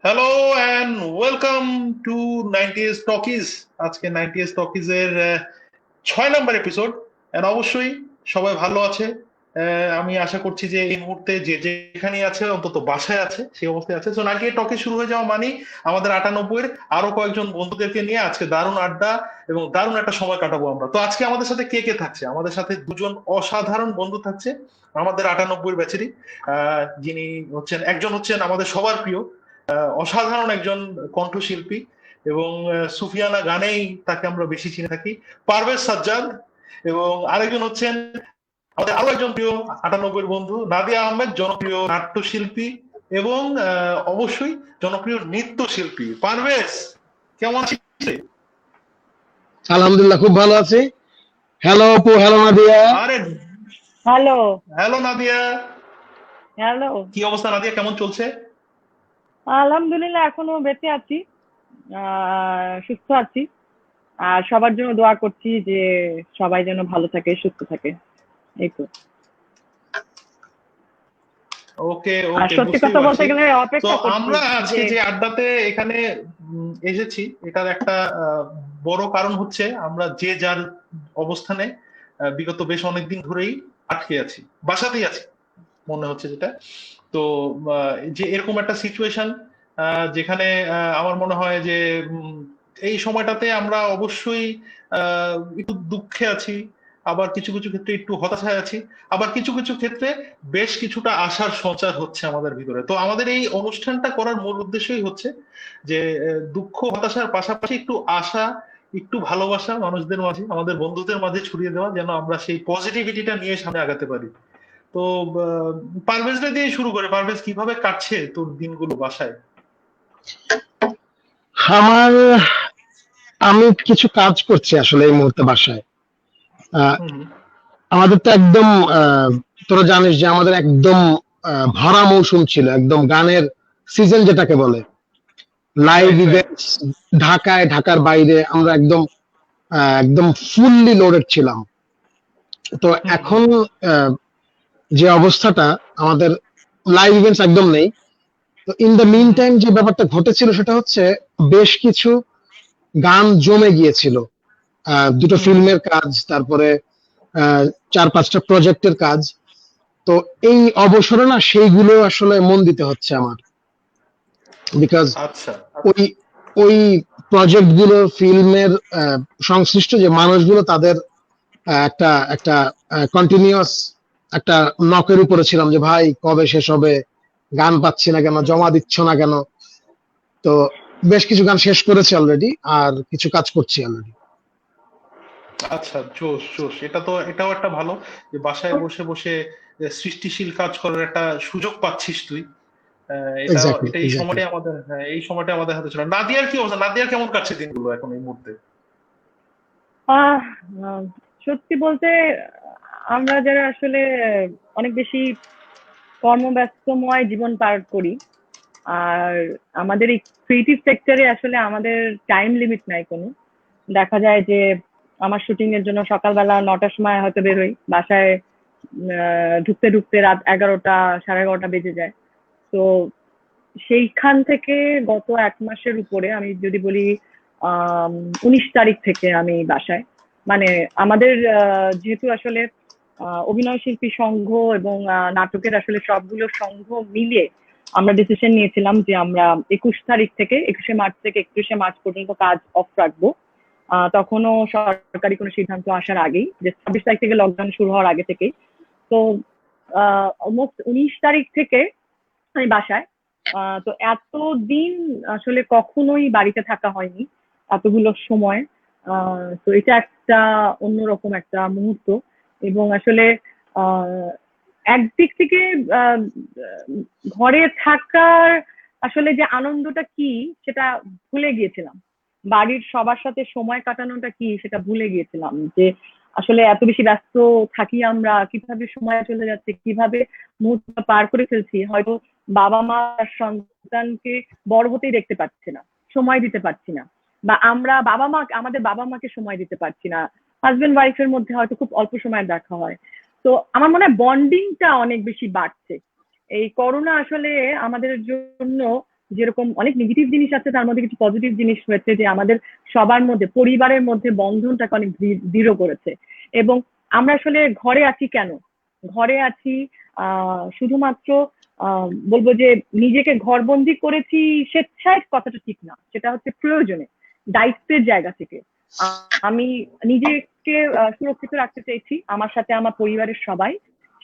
Hello and welcome to 90s talkies. আজকে 90s talkies এর 6 নম্বর episode. And অবশ্যই সবাই ভালো আছে। আমি আশা করছি যে এই মুহূর্তে যে যেখানে আছে অন্তত বাসায় আছে, সেই অবস্থায় আছে। তো 90s টকিজ শুরু হয়ে যাওয়া মানে আমাদের 98 এর আরো কয়েকজন বন্ধুদেরকে নিয়ে আজকে দারুণ আড্ডা এবং দারুণ একটা সময় কাটাবো আমরা। তো আজকে আমাদের সাথে কে কে থাকছে? আমাদের সাথে দুজন অসাধারণ বন্ধু থাকছে আমাদের 98 ব্যাচেরই। যিনি হচ্ছেন, একজন হচ্ছেন আমাদের সবার প্রিয়, অসাধারণ একজন কণ্ঠশিল্পী এবং সুফিয়ানা গানেই তাকে আমরা বেশি চিনে থাকি, পারভেজ সাজ্জাদ। এবং আরেকজন হচ্ছেন আমাদের আরো একজন প্রিয় 98 বন্ধু, নাদিয়া আহমেদ, জনপ্রিয় নাট্যশিল্পী এবং অবশ্যই জনপ্রিয় নৃত্যশিল্পী। পারভেজ, কেমন আছিস রে? আলহামদুলিল্লাহ, খুব ভালো আছি। হ্যালো আপু, হ্যালো নাদিয়া। আরে হ্যালো। Hello Nadia, hello. কি অবস্থা নাদিয়া, কেমন চলছে? আলহামদুলিল্লাহ, এখনো বেঁচে আছি, সুস্থ আছি। আর সবার জন্য দোয়া করছি যে সবাই যেন ভালো থাকে, সুস্থ থাকে। এই তো। ওকে আর ওকে, সত্যি বুঝতেই কথা বলতে পারছি। গেলে তো অপেক্ষা করছি আমরা যে আজকে যে আড্ডাতে এখানে এসেছি, এটার একটা বড় কারণ হচ্ছে আমরা যে যার অবস্থানে বিগত বেশ অনেকদিন ধরেই আটকে আছি, বাসাতেই আছি মনে হচ্ছে যেটা। তো যে এরকম একটা সিচুয়েশন যেখানে আমার মনে হয় যে এই সময়টাতে আমরা অবশ্যই একটু দুঃখে আছি, আবার কিছু কিছু ক্ষেত্রে একটু হতাশায় আছি, আবার কিছু কিছু ক্ষেত্রে বেশ কিছুটা আশার সঞ্চার হচ্ছে আমাদের ভিতরে। তো আমাদের এই অনুষ্ঠানটা করার মূল উদ্দেশ্যই হচ্ছে যে দুঃখ হতাশার পাশাপাশি একটু আশা, একটু ভালোবাসা মানুষদের মাঝে, আমাদের বন্ধুদের মাঝে ছড়িয়ে দেওয়া, যেন আমরা সেই পজিটিভিটিটা নিয়ে সামনে আগাতে পারি। তো পারভেজটা দিয়ে শুরু করে, পারভেজ কিভাবে কাটছে তোর দিনগুলো বাসায়? আমার আমি কিছু কাজ করছি আসলে এই মুহূর্তে বাসায়। আহ, হুম হুম। আমাদের তো একদম তোরা জানিস যে আমাদের একদম ভরা মৌসুম ছিল, একদম গানের সিজন যেটাকে বলে। Live right right. ইভেন্টস ঢাকায়, ঢাকার বাইরে আমরা একদম একদম ফুললি লোডেড ছিলাম। তো হুম হুম। এখন আহ, যে অবস্থাটা, আমাদের লাইভ ইভেন্টস একদম নেই। তো in the hmm mean hmm. Time যে ব্যাপারটা ঘটেছিল সেটা হচ্ছে, বেশ কিছু গান জমে গিয়েছিল। দুটো হুম হুম। ফিল্মের কাজ, তারপরে আহ, 4-5টা প্রজেক্টের কাজ। তো এই অবসরে না সেইগুলো আসলে মন দিতে হচ্ছে আমার, বিকজ আচ্ছা। ওই ওই প্রজেক্ট গুলো, ফিল্মের সংশ্লিষ্ট যে মানুষগুলো, তাদের একটা একটা কন্টিনিউয়াস একটা নকের উপরে ছিলাম যে ভাই কবে শেষ হবে, গান পাচ্ছি না কেন, হুম জমা দিচ্ছ না কেন। তো বেশ কিছু গান শেষ করেছি অলরেডি, আর কিছু কাজ করছি অলরেডি। আচ্ছা, জোশ জোশ। এটাও একটা ভালো যে বাসায় বসে বসে সৃষ্টিশীল কাজ করার একটা সুযোগ পাচ্ছিস তুই। এটা এক্স্যাক্টলি, এটা এই এক্স্যাক্টলি। সময়টাই আমাদের, হ্যাঁ, এই সময়টাই আমাদের হাতে ছিল। নাদিয়ার কি অবস্থা? নাদিয়ার কেমন কাটছে দিনগুলো এখন এই মুহূর্তে? আহ আহ, সত্যি বলতে আমরা যারা আসলে অনেক বেশি কর্মব্যস্তময় জীবন পার করি, আর আমাদের এই ক্রিয়েটিভ সেক্টরে আসলে আমাদের টাইম লিমিট নাই কোনো। দেখা যায় যে আমার শুটিং এর জন্য সকালবেলা 9টার সময় হয়তো বেরোই, বাসায় ঢুকতে ঢুকতে রাত 11টা, 11:30 বেজে যায়। তো সেইখান থেকে গত 1 মাসের উপরে, আমি যদি বলি 19 তারিখ থেকে আমি বাসায়। মানে আমাদের যেহেতু আসলে অভিনয় শিল্পী সংঘ এবং নাটকের আসলে সবগুলো সংঘ মিলিয়ে আমরা ডিসিশন নিয়েছিলাম যে আমরা 21 তারিখ থেকে 21শে মার্চ থেকে 31শে মার্চ পর্যন্ত কাজ অফ রাখবো। তখনও সরকারি কোনো সিদ্ধান্ত আসার আগেই, যে 26 তারিখ থেকে লকডাউন শুরু হওয়ার আগে থেকেই। তো অলমোস্ট 19 তারিখ থেকে আমি বাসায়। তো এতদিন আসলে কখনোই বাড়িতে থাকা হয়নি, এতগুলো সময়। তো এটা একটা অন্যরকম একটা মুহূর্ত। এবং আসলে আহ, একদিক থেকে আহ, ঘরে থাকার আসলে যে আনন্দটা কি সেটা ভুলে গিয়েছিলাম। বাড়ির সবার সাথে সময় কাটানোটা কি সেটা ভুলে গিয়েছিলাম, যে আসলে এত বেশি ব্যস্ত থাকি আমরা, কিভাবে সময় চলে যাচ্ছে, কিভাবে মুহূর্ত পার করে ফেলছি। হয়তো বাবা মা তার সন্তানকে বড় হতেই দেখতে পাচ্ছে না, সময় দিতে পারছি না, বা আমরা আমাদের বাবা মাকে সময় দিতে পারছি না। হাজবেন্ড ওয়াইফের মধ্যে হয়তো খুব অল্প সময় দেখা হয়। তো আমার মনে হয় বন্ডিংটা অনেক বেশি বাড়ছে। এই করোনা আসলে আমাদের জন্য যেরকম অনেক নেগেটিভ জিনিস আছে, তার মধ্যে কিছু পজিটিভ জিনিস রয়েছে, যে আমাদের সবার মধ্যে, পরিবারের মধ্যে বন্ধনটাকে অনেক দৃঢ় করেছে। এবং আমরা আসলে ঘরে আছি কেন? ঘরে আছি শুধুমাত্র বলবো যে নিজেকে ঘরবন্দি করেছি স্বেচ্ছায়, কথাটা ঠিক না, সেটা হচ্ছে প্রয়োজনে, দায়িত্বের জায়গা থেকে। আমি নিজেকে সুরক্ষিত রাখতে চাইছি, আমার সাথে আমার পরিবারের সবাই,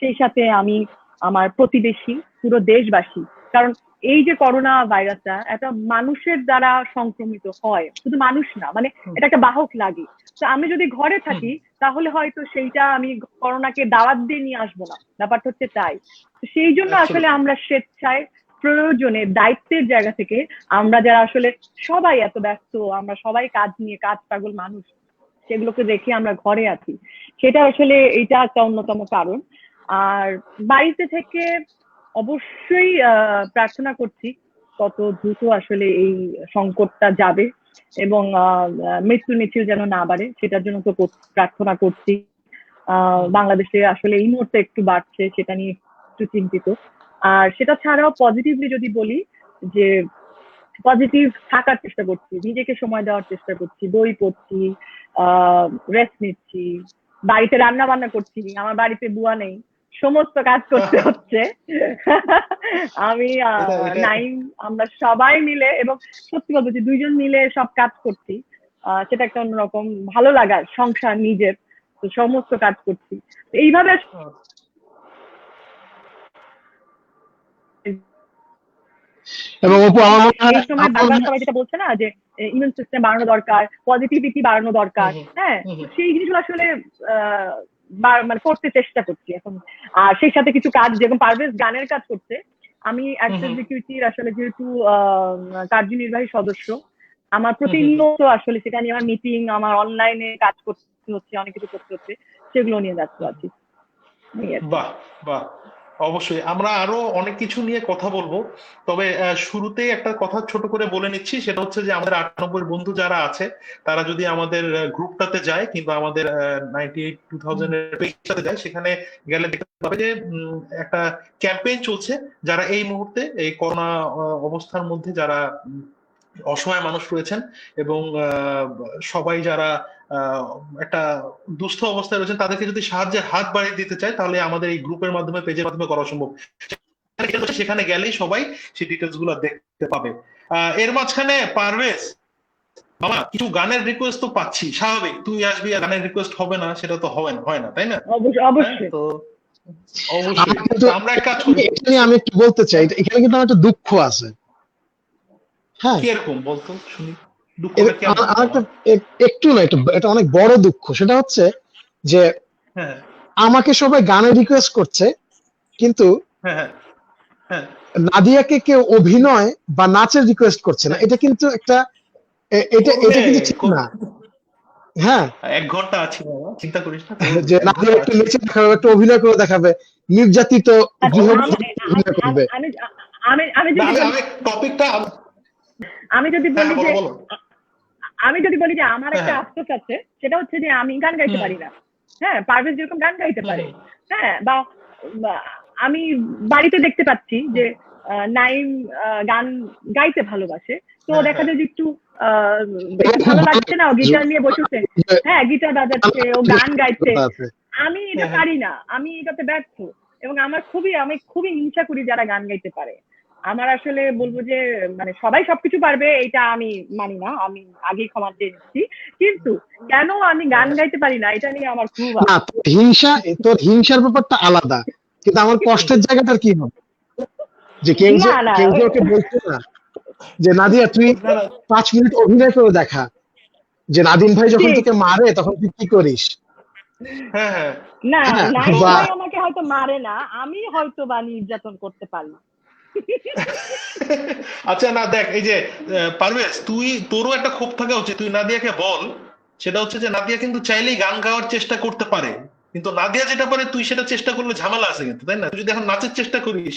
সেই সাথে আমি আমার প্রতিবেশী, পুরো দেশবাসী। কারণ এই যে করোনা ভাইরাসটা, এটা মানুষের দ্বারা সংক্রমিত হয়, শুধু মানুষ না, মানে এটা একটা বাহক লাগে। তো আমি যদি ঘরে থাকি তাহলে হয়তো সেইটা আমি করোনাকে দাওয়াত দিয়ে নিয়ে আসবো না, ব্যাপারটা হচ্ছে তাই। সেই জন্য আসলে আমরা স্বেচ্ছায়, প্রয়োজনে, দায়িত্বের জায়গা থেকে, আমরা যারা আসলে সবাই এত ব্যস্ত, আমরা সবাই কাজ নিয়ে, কাজ পাগল মানুষ, সেগুলোকে রেখে আমরা ঘরে আছি, সেটা আসলে এটা একটা অন্যতম কারণ। আর বাড়িতে থেকে অবশ্যই প্রার্থনা করছি কত দ্রুত আসলে এই সংকটটা যাবে এবং মৃত্যু মিছিল যেন না বাড়ে, সেটার জন্য তো প্রার্থনা করছি। বাংলাদেশে আসলে এই মুহূর্তে একটু বাড়ছে, সেটা নিয়ে একটু চিন্তিত। আর সেটা ছাড়াও পজিটিভলি যদি বলি, যে পজিটিভ থাকার চেষ্টা করছি, নিজেকে সময় দেওয়ার চেষ্টা করছি, বই পড়ছি, রেস্ট নিচ্ছি, বাড়িতে রান্না বান্না করছি, আমার বাড়িতে বুয়া নেই, সমস্ত কাজ করতে হচ্ছে। আমি নাইম, আমরা সবাই মিলে, এবং সত্যি বলবো যে 2জন মিলে সব কাজ করছি, সেটা একটা অন্যরকম ভালো লাগার সংসার নিজের, তো সমস্ত কাজ করছি এইভাবে। এবং অপু আমার মনে হয় এই সময় বারবার সবাই যেটা বলছে না, যে ইমিউন সিস্টেম বাড়ানো দরকার, পজিটিভিটি বাড়ানো দরকার, হ্যাঁ, সেই জিনিসগুলো আসলে মানে করতে চেষ্টা করছি এখন। আর সেই সাথে কিছু কাজ, যেরকম পারভেজ গানের কাজ করছে, আমি অ্যাক্সেস সিকিউরিটির আসলে যেহেতু কার্যনির্বাহী সদস্য, আমার প্রতিনিয়ত আসলে সেটা নিয়ে আমার মিটিং, আমার অনলাইনে কাজ করতে হচ্ছে, অনেক কিছু করতে হচ্ছে, সেগুলো নিয়ে ব্যস্ত আছি। বাহ বাহ, অবশ্যই আমরা আরো অনেক কিছু নিয়ে কথা বলবো, তবে শুরুতেই একটা কথা ছোট করে বলে নিচ্ছি, সেটা হচ্ছে যে আমাদের 98 বন্ধু যারা আছে, তারা যদি আমাদের গ্রুপটাতে যায় কিংবা আমাদের 98-2000 এর পেজটাতে যায়, সেখানে গেলে দেখতে পাবে যে একটা ক্যাম্পেইন চলছে, যারা এই মুহূর্তে এই করোনা অবস্থার মধ্যে যারা অসহায় মানুষ রয়েছেন এবং সবাই যারা একটা দুস্থ অবস্থায় রয়েছেন, তাদেরকে যদি সাহায্যের হাত বাড়িয়ে দিতে চায়, তাহলে আমাদের এই গ্রুপের মাধ্যমে, পেজের মাধ্যমে করা সম্ভব। সেখানে গেলেই সবাই সেই ডিটেলস গুলো দেখতে পাবে। এর মাঝখানে পারভেজ মামা, কিছু গানের রিকোয়েস্ট তো পাচ্ছি, স্বাভাবিক, তুই আসবি আর গানের রিকোয়েস্ট হবে না, সেটা তো হয় না, তাই না? অবশ্যই। তো অবশ্যই আমরা এক কাজ করি, আমি একটু বলতে চাই, এখানে কিন্তু আমার একটা দুঃখ আছে। হ্যাঁ, কিরকম বলতো শুনি, একটু না, এটা অনেক বড় দুঃখ। সেটা হচ্ছে যে হ্যাঁ, আমাকে সবাই গানের রিকোয়েস্ট করছে, কিন্তু নাদিয়াকে কেউ অভিনয় বা নাচের রিকোয়েস্ট করছে না। এটা কিন্তু একটা, এটা কিন্তু ঠিক না। হ্যাঁ, 1 ঘন্টা আছে বাবা, চিন্তা করিস না, যে নাদিয়া একটু নেচে দেখাবে, একটু অভিনয় করে দেখাবে, নির্যাতিত গৃহবধূ অভিনয় করবে। আমি যদি বলি যে আমার একটা আফসোস আছে, সেটা হচ্ছে যে আমি গান গাইতে পারি না। হ্যাঁ, পারভেজ যেরকম গান গাইতে পারে, হ্যাঁ, বা আমি বাড়িতে দেখতে পাচ্ছি যে নাইম গান গাইতে ভালোবাসে, তো দেখা যায় যে একটু ভালো লাগছে না, ও গিটার নিয়ে বসেছে, হ্যাঁ, গিটার বাজাচ্ছে, ও গান গাইছে, আমি এটা পারি না, আমি এটাতে ব্যর্থ। এবং আমি খুবই হিংসা করি যারা গান গাইতে পারে। আমার আসলে বলবো যে মানে সবাই সবকিছু পারবে এটা আমি মানি না, আমি আগেই ক্ষমা চেয়ে নিচ্ছি, কিন্তু কেন আমি গান গাইতে পারি না, এটা নিয়ে আমার খুব তোর হিংসার ব্যাপারটা আলাদা, কিন্তু আমার কষ্টের জায়গাটার কি হবে, যে কেউ ওকে বলছে না যে নাদিয়া তুই 5 মিনিট অভিনয় করে দেখা, যে নাদিম ভাই যখন তোকে মারে তখন তুই কি করিস। না, নাদিম ভাই আমাকে হয়তো মারে না, আমি হয়তো বা নির্যাতন করতে পারি। আচ্ছা, না দেখ, এই যে পারভেজ, তোরও একটা ক্ষোভ থাকা উচিত, তুই নাদিয়াকে বল, সেটা হচ্ছে যে নাদিয়া কিন্তু চাইলেই গান গাওয়ার চেষ্টা করতে পারে, কিন্তু নাদিয়া যেটা পারে তুই সেটা চেষ্টা করলে ঝামেলা আছে কিন্তু, তাই না? তুই যদি এখন নাচের চেষ্টা করিস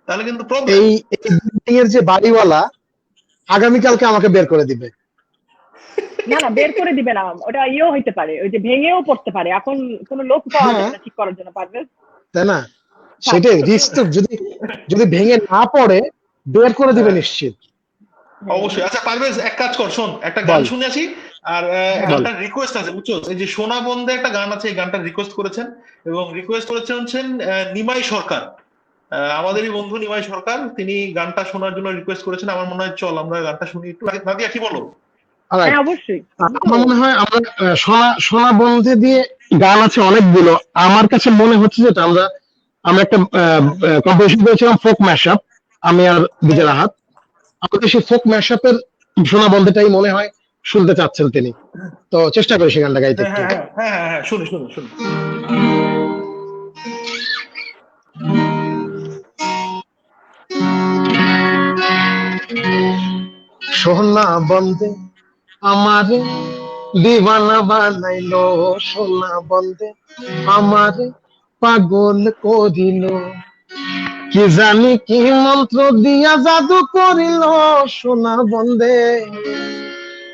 তাহলে কিন্তু প্রবলেম। এই বিল্ডিং এর যে বাড়িওয়ালা আগামীকালকে আমাকে বের করে দিবে। না, বের করে দিবে না, ওটা ইয়েও হইতে পারে, ওই যে ভেঙেও পড়তে পারে, এখন কোনো লোক পাওয়া যায় না ঠিক করার জন্য, পারবে, তাই না? সেটাই রিস্ক। তো যদি ভেঙে না পড়ে বের করে দিবে হ্যাঁ, নিশ্চিত। অবশ্যই। আচ্ছা পারভেজ, এক কাজ কর, শোন, একটা গান বল শুনে আসি। আর বল। গানটার রিকোয়েস্ট আছে বুঝছো, এই যে সোনা বন্ধে একটা গান আছে, এই গানটার রিকোয়েস্ট করেছেন, এবং রিকোয়েস্ট করেছেন হচ্ছেন নিমাই সরকার। আমাদেরই বন্ধু নিমাই সরকার, তিনি গানটা শোনার জন্য রিকোয়েস্ট করেছেন। আমার মনে হয় চল আমরা গানটা শুনি একটু। নাদিয়া কি বলো? অলরাইট, হ্যাঁ, অবশ্যই। আমি তো আমার মনে হয় আমরা সোনা সোনা বন্ধে দিয়ে গান আছে অনেকগুলো। আমার কাছে মনে হচ্ছে যেটা আমরা আমরা একটা কম্পোজিশন করেছিলাম ফোক ম্যাশআপ, আমি আর হ্যাঁ বিজয় রাহাত। আমাদের সেই ফোক ম্যাশআপের সোনা বন্ধেটাই মনে হয় শুনতে চাচ্ছেন তিনি, তো চেষ্টা করি সেই গানটা গাইতে হ্যাঁ একটু। হ্যাঁ হ্যাঁ হ্যাঁ হ্যাঁ হ্যাঁ, শুনি শুনি শুনি। সোনা বন্ধে আমারে দিওয়ানা বানাইলো, সোনা বন্ধে আমারে পাগল করিল, কি জানি কি মন্ত্র দিয়া জাদু করিল, সোনা বন্ধে,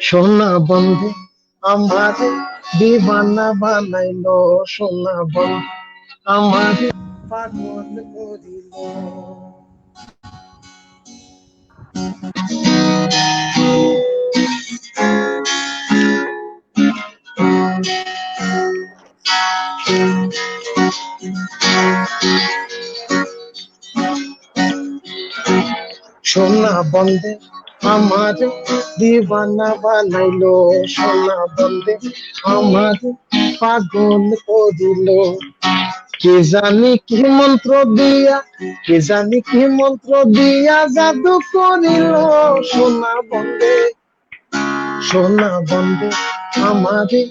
সোনা বন্ধে আমারে দিওয়ানা বানাইলো, সোনা বন্ধে আমারে পাগল করিল। সোনা বন্ধে আমারে দিওয়ানা বানাইলো, সোনা বন্ধে আমারে পাগল করিল, কে জানি কি মন্ত্র দিয়া, কে জানি কি মন্ত্র দিয়া জাদু করিল, সোনা বন্ধে, সোনা বন্ধে আমারে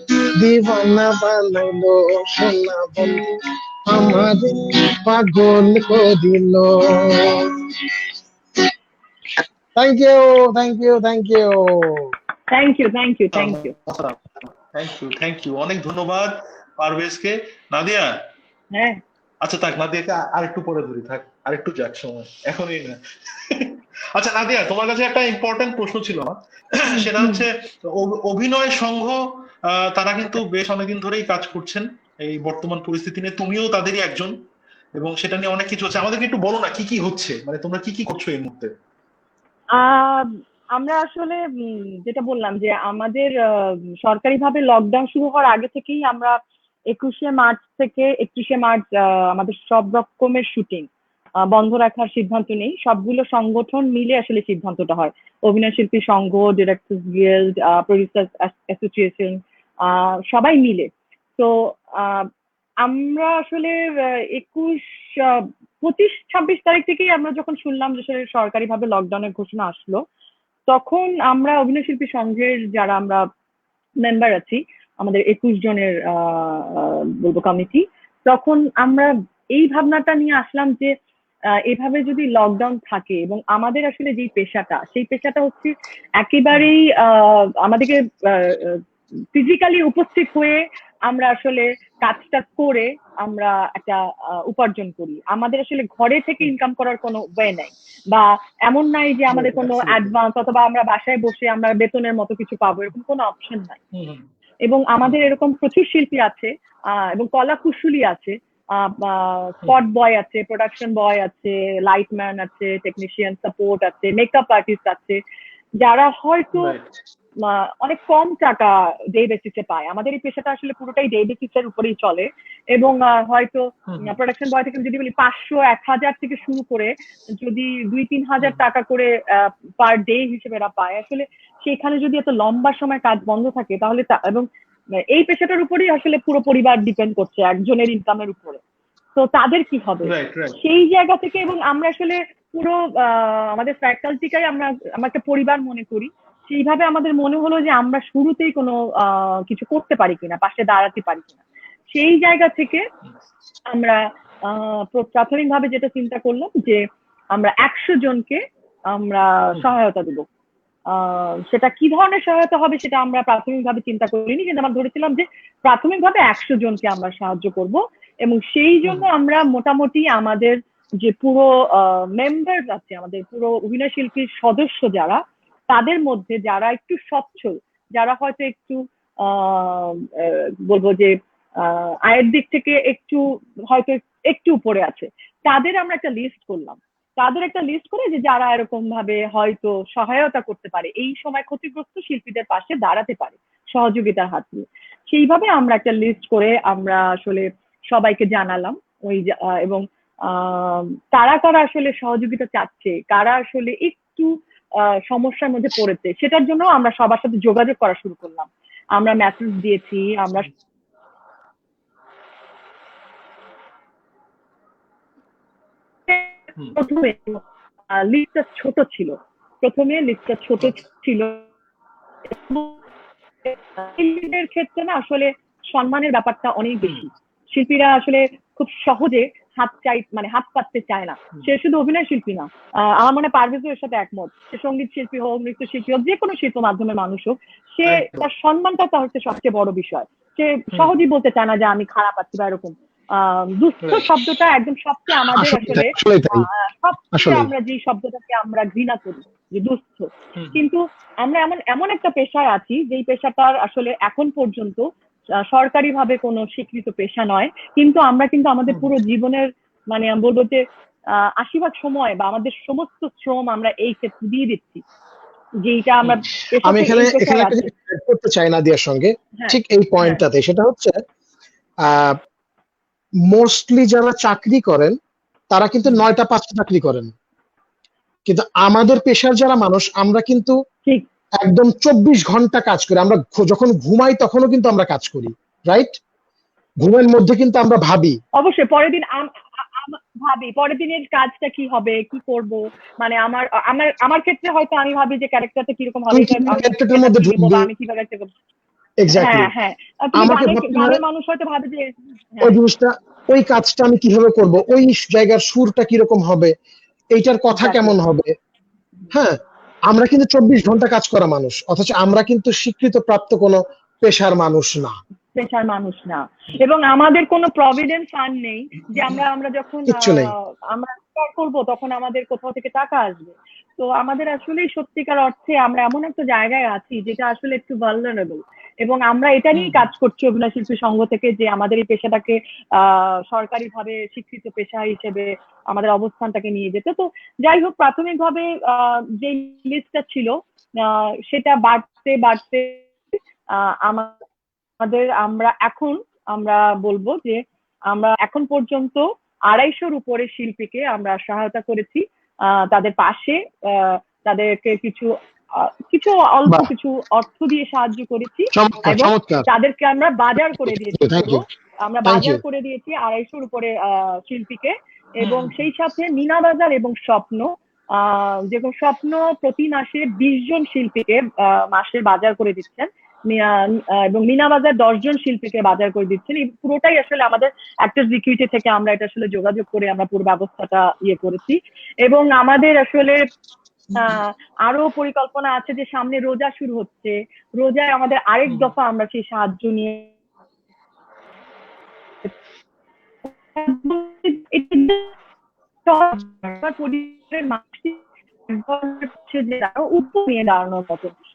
দিওয়ানা বানাইলো, সোনা বন্ধে আমারে পাগল করিল। Thank you, thank you, thank you. Thank you, thank you, thank you. Thank you, thank you, অনেক ধন্যবাদ পারভেজকে। নাদিয়া, হ্যাঁ। আচ্ছা থাক, নাদিয়াকে আরেকটু পরে ধরি, থাক আরেকটু যাক সময়, এখনই না। আচ্ছা নাদিয়া, তোমার কাছে একটা ইম্পর্টেন্ট প্রশ্ন ছিল আমার, সেটা হুম। হচ্ছে অভিনয় সংঘ, তারা কিন্তু বেশ অনেকদিন ধরেই কাজ করছেন এই বর্তমান পরিস্থিতি নিয়ে, তুমিও তাদেরই একজন, এবং সেটা নিয়ে অনেক কিছু হচ্ছে। আমাদেরকে একটু বলো না কি কি হচ্ছে, মানে তোমরা কি কি করছো এই মুহূর্তে? আহ, আমরা আসলে যেটা বললাম যে আমাদের সরকারিভাবে লকডাউন শুরু হওয়ার আগে থেকেই আমরা 21শে মার্চ থেকে 31শে মার্চ আমাদের সব রকমের শুটিং বন্ধ রাখার সিদ্ধান্ত নেই। সবগুলো সংগঠন মিলে আসলে সিদ্ধান্তটা হয়, অভিনয় শিল্পী সংঘ, ডিরেক্টর্স গিল্ড, প্রডিউসার্স অ্যাসোসিয়েশন, সবাই মিলে। তো আহ, আমরা আসলে 21, 25, 26 তারিখ থেকেই আমরা যখন শুনলাম যে সরকারিভাবে লকডাউনের ঘোষণা আসলো, তখন আমরা অভিনয় শিল্পী সংঘের যারা আমরা মেম্বার আছি, আমাদের 21 জনের বলবো কমিটি, তখন আমরা এই ভাবনাটা নিয়ে আসলাম যে এভাবে যদি লকডাউন থাকে এবং আমাদের আসলে যেই পেশাটা, সেই পেশাটা হচ্ছে একেবারেই আমাদেরকে ফিজিক্যালি উপস্থিত হয়ে আমরা আসলে কাজটা করে আমরা একটা উপার্জন করি। আমাদের আসলে ঘরে থেকে ইনকাম করার কোনো ওয়ে নাই, বা এমন নাই যে আমাদের কোনো অ্যাডভান্স অথবা আমরা বাসায় বসে আমরা বেতনের মতো কিছু পাবো, এরকম কোনো অপশন নাই। এবং আমাদের এরকম প্রচুর শিল্পী আছে এবং কলা কুশলী আছে, স্পট বয় আছে, প্রোডাকশন বয় আছে, লাইটম্যান আছে, টেকনিশিয়ান সাপোর্ট আছে, মেকআপ আর্টিস্ট আছে, যারা হয়তো অনেক কম টাকা ডে বেসিসে পায়। আমাদের এই পেশাটা আসলে পুরোটাই ডে বেসিসের উপরেই চলে, এবং হয়তো প্রোডাকশন বয় থেকে যদি বলি 500, 1000 থেকে শুরু করে যদি 2-3 হাজার টাকা করে পার ডে হিসেবে এরা পায়। আসলে সেখানে যদি এত লম্বা সময় কাজ বন্ধ থাকে তাহলে এবং এই পেশাটার উপরেই আসলে পুরো পরিবার ডিপেন্ড করছে একজনের ইনকামের উপরে, তো তাদের কি হবে সেই জায়গা থেকে। এবং আমরা আসলে পুরো আমাদের ফ্যাকাল্টিটাই আমরা একটা পরিবার মনে করি, সেইভাবে আমাদের মনে হলো যে আমরা শুরুতেই কোনো কিছু করতে পারি কিনা, পাশে দাঁড়াতে পারি কিনা। সেই জায়গা থেকে আমরা প্রাথমিকভাবে যেটা চিন্তা করলাম যে আমরা 100 জনকে আমরা সহায়তা দেবো। সেটা কি ধরনের সহায়তা হবে সেটা আমরা প্রাথমিকভাবে চিন্তা করিনি, কিন্তু আমরা ধরেছিলাম যে প্রাথমিকভাবে 100 জনকে আমরা সাহায্য করব, এবং সেই জন্য আমরা মোটামুটি আমাদের যে পুরো মেম্বার্স আছে, আমাদের পুরো অভিনয় শিল্পীর সদস্য যারা, তাদের মধ্যে যারা একটু সচ্ছল, যারা হয়তো একটু বলবো যে আয়ের দিক থেকে একটু হয়তো একটু উপরে আছে, তাদের আমরা একটা লিস্ট করলাম তাদের একটা লিস্ট করে যে যারা এরকম ভাবে হয়তো সহায়তা করতে পারে, এই সময় ক্ষতিগ্রস্ত শিল্পীদের পাশে দাঁড়াতে পারে সহযোগিতার হাত দিয়ে। সেইভাবে আমরা একটা লিস্ট করে আমরা আসলে সবাইকে জানালাম এবং কারা কারা আসলে সহযোগিতা চাচ্ছে, কারা আসলে একটু সমস্যার মধ্যে পড়েছে, সেটার জন্য আমরা সবার সাথে যোগাযোগ করা শুরু করলাম। আমরা মেসেজ দিয়েছি, আমরা প্রথমে লিস্টটা ছোট ছিল, শিল্পীদের ক্ষেত্রে না আসলে সম্মানের ব্যাপারটা অনেক বেশি। শিল্পীরা আসলে খুব সহজে হাত পাততে চায় না। সে শুধু অভিনয় শিল্পী না, আমার মনে হয় পারভেজও এর সাথে একমত। সে সঙ্গীত শিল্পী হোক, নৃত্য শিল্পী হোক, যে কোনো শিল্প মাধ্যমের মানুষ হোক, সে তার সম্মানটা তার হচ্ছে সবচেয়ে বড় বিষয়। সে সহজেই বলতে চায় না যে আমি খারাপ আছি বা এরকম। দুস্থ শব্দটা একদম সবচেয়ে আমাদের আসলে সবচেয়ে আমরা যে শব্দটাকে আমরা ঘৃণা করি যে দুস্থ, কিন্তু আমরা এমন একটা পেশায় আছি যেই পেশাটার আসলে এখন পর্যন্ত সরকারিভাবে কোনো স্বীকৃত পেশা নয়, কিন্তু আমরা কিন্তু আমাদের পুরো জীবনের মানে আমি বলবো যে ৮০% সময় বা আমাদের সমস্ত শ্রম আমরা এই ক্ষেত্রে দিয়ে দিচ্ছি। যেটা আমরা আমি এখানে করতে চাই নাদিয়ার সঙ্গে ঠিক এই পয়েন্টটাতে, সেটা হচ্ছে মোস্টলি যারা চাকরি করেন তারা কিন্তু ৯টা ৫টা চাকরি করেন, কিন্তু আমাদের পেশার যারা মানুষ আমরা কিন্তু একদম ২৪ ঘন্টা কাজ করি। আমরা যখন ঘুমাই তখনও কিন্তু আমরা কাজ করি, রাইট? ঘুমের মধ্যে কিন্তু আমরা ভাবি অবশ্যই পরের দিন ভাবি পরের দিনের কাজটা কি হবে, কি করব। মানে আমার ক্ষেত্রে হয়তো আমি ভাবি যে ক্যারেক্টারটা কিরকম হবে, আমি কিভাবে একটা গ্রামের মানুষ হয়তো ভাবে যে ওই জিনিসটা, ওই কাজটা আমি কিভাবে করব, ওই জায়গার সুরটা কিরকম হবে, এইটার কথা কেমন হবে। হ্যাঁ, আমরা কিন্তু ২৪ ঘন্টা কাজ করা মানুষ, অথচ আমরা কিন্তু স্বীকৃত প্রাপ্ত কোনো পেশার মানুষ না। এবং আমাদের কোনো প্রভিডেন্ট ফান্ড নেই যে আমরা যখন আমরা করব তখন আমাদের কোথাও থেকে টাকা আসবে। তো আমাদের আসলে সত্যিকার অর্থে আমরা এমন একটা জায়গায় আছি যেটা আসলে একটু ভালনারেবল, এবং আমরা এটা নিয়ে কাজ করছি অভিনয় শিল্পী সংঘ থেকে যে আমাদের এই পেশাটাকে সরকারিভাবে স্বীকৃত পেশা হিসেবে আমাদের অবস্থানটাকে নিয়ে যেতে। তো যাই হোক, প্রাথমিকভাবে যে লিস্টটা ছিল সেটা বাড়তে আমরা বলবো যে আমরা এখন পর্যন্ত ২৫০-র উপরে শিল্পীকে আমরা সহায়তা করেছি, তাদের পাশে তাদেরকে কিছু অল্প কিছু অর্থ দিয়ে সাহায্য করেছি, এবং তাদেরকে আমরা বাজার করে দিয়েছি। আমরা বাজার করে দিয়েছি ২৫০-র উপরে শিল্পীকে, এবং সেই সাথে মিনা বাজার এবং স্বপ্ন প্রতি মাসে ২০ জন শিল্পীকে মাসে বাজার করে দিচ্ছেন, এবং মিনা বাজার ১০ জন শিল্পীকে বাজার করে দিচ্ছেন। এই পুরোটাই আসলে আমাদের অ্যাক্টরস ইকুইটি থেকে আমরা এটা আসলে যোগাযোগ করে আমরা পুরো ব্যবস্থাটা করেছি। এবং আমাদের আসলে আরো পরিকল্পনা আছে যে সামনে রোজা শুরু হচ্ছে, রোজায় আমাদের আরেক দফা আমরা সেই সাহায্য নিয়ে